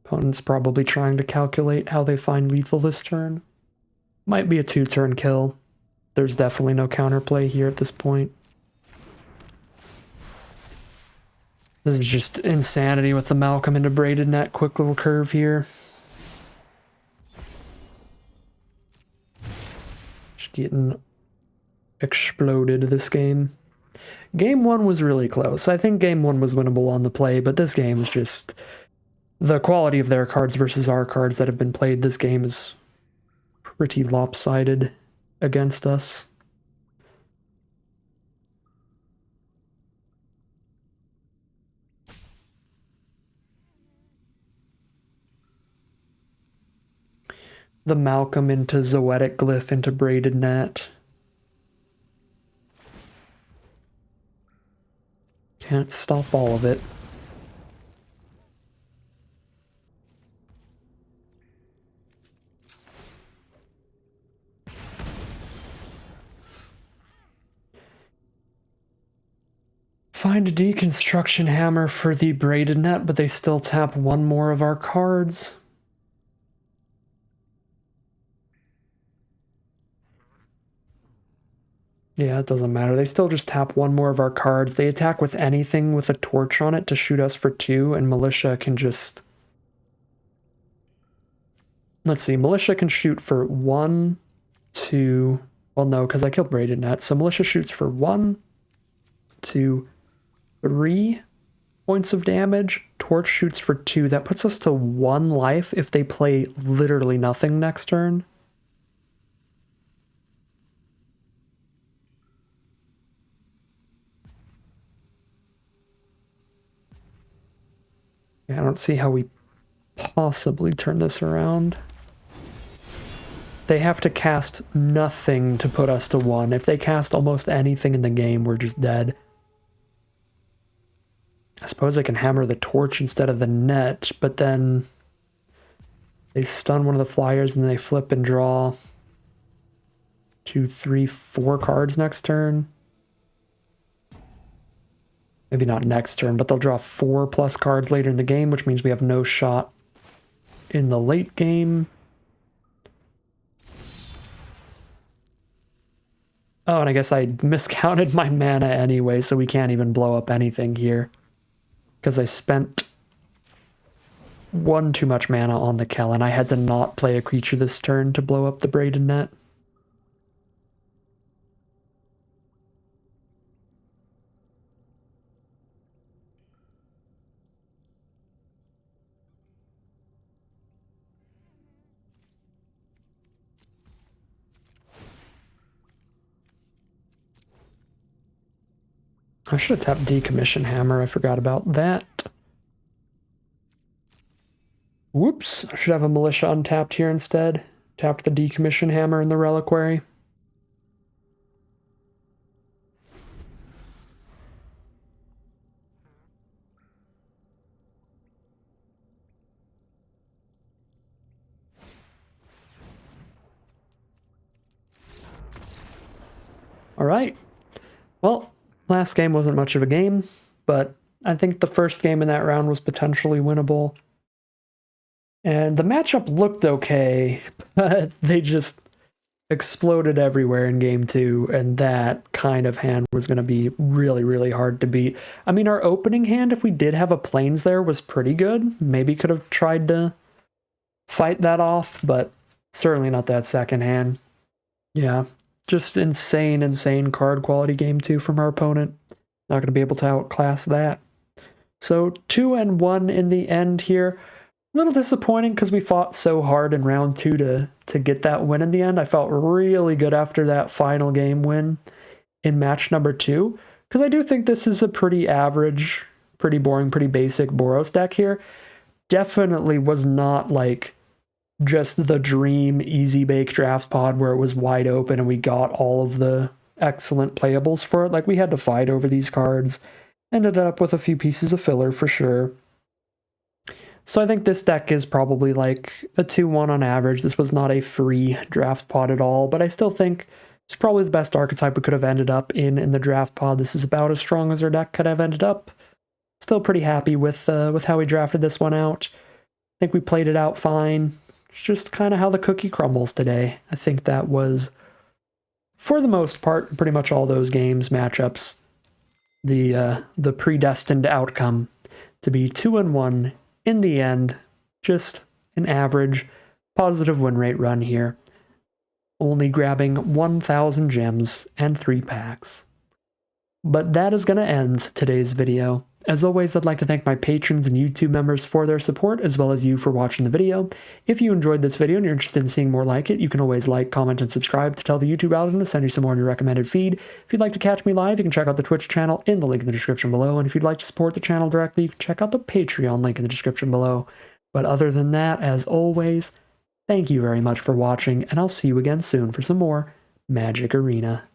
Opponent's probably trying to calculate how they find lethal this turn. Might be a 2-turn kill. There's definitely no counterplay here at this point. This is just insanity with the Malcolm into Braided Net quick little curve here. Just getting exploded this game. Game 1 was really close. I think game 1 was winnable on the play, but this game is just... the quality of their cards versus our cards that have been played this game is pretty lopsided against us. The Malcolm into Zoetic Glyph into Braided Net. Can't stop all of it. Find a Deconstruction Hammer for the Braided Net, but they still tap one more of our cards. Yeah, it doesn't matter. They still just tap one more of our cards. They attack with anything with a torch on it to shoot us for 2, and Militia can just... let's see, Militia can shoot for 1, 2... well, no, because I killed Braided Net. So Militia shoots for 1, 2, 3 points of damage. Torch shoots for 2. That puts us to 1 life if they play literally nothing next turn. Yeah, I don't see how we possibly turn this around. They have to cast nothing to put us to 1. If they cast almost anything in the game, we're just dead. I suppose I can hammer the torch instead of the net, but then they stun one of the flyers and then they flip and draw 2, 3, 4 cards next turn. Maybe not next turn, but they'll draw 4+ cards later in the game, which means we have no shot in the late game. Oh, and I guess I miscounted my mana anyway, so we can't even blow up anything here. Because I spent 1 too much mana on the Kellen. I had to not play a creature this turn to blow up the Braided Net. I should have tapped Decommission Hammer. I forgot about that. Whoops. I should have a Militia untapped here instead. Tapped the Decommission Hammer in the Reliquary. All right. Well, last game wasn't much of a game, but I think the first game in that round was potentially winnable. And the matchup looked okay, but they just exploded everywhere in game 2, and that kind of hand was going to be really, really hard to beat. I mean, our opening hand, if we did have a Plains there, was pretty good. Maybe could have tried to fight that off, but certainly not that second hand. Yeah, just insane, insane card quality game 2 from our opponent. Not going to be able to outclass that. So 2-1 in the end here. A little disappointing because we fought so hard in round 2 to get that win in the end. I felt really good after that final game win in match number 2, because I do think this is a pretty average, pretty boring, pretty basic Boros deck here. Definitely was not like just the dream easy bake draft pod where it was wide open and we got all of the excellent playables for it. Like, we had to fight over these cards. Ended up with a few pieces of filler for sure. So I think this deck is probably like a 2-1 on average. This was not a free draft pod at all, but I still think it's probably the best archetype we could have ended up in the draft pod. This is about as strong as our deck could have ended up. Still pretty happy with how we drafted this one out. think we played it out fine. It's just kind of how the cookie crumbles today. I think that was, for the most part, pretty much all those games, matchups, the predestined outcome to be 2-1 in the end. Just an average positive win rate run here. Only grabbing 1,000 gems and 3 packs. But that is going to end today's video. As always, I'd like to thank my patrons and YouTube members for their support, as well as you for watching the video. If you enjoyed this video and you're interested in seeing more like it, you can always like, comment, and subscribe to tell the YouTube algorithm to send you some more in your recommended feed. If you'd like to catch me live, you can check out the Twitch channel in the link in the description below, and if you'd like to support the channel directly, you can check out the Patreon link in the description below. But other than that, as always, thank you very much for watching, and I'll see you again soon for some more Magic Arena.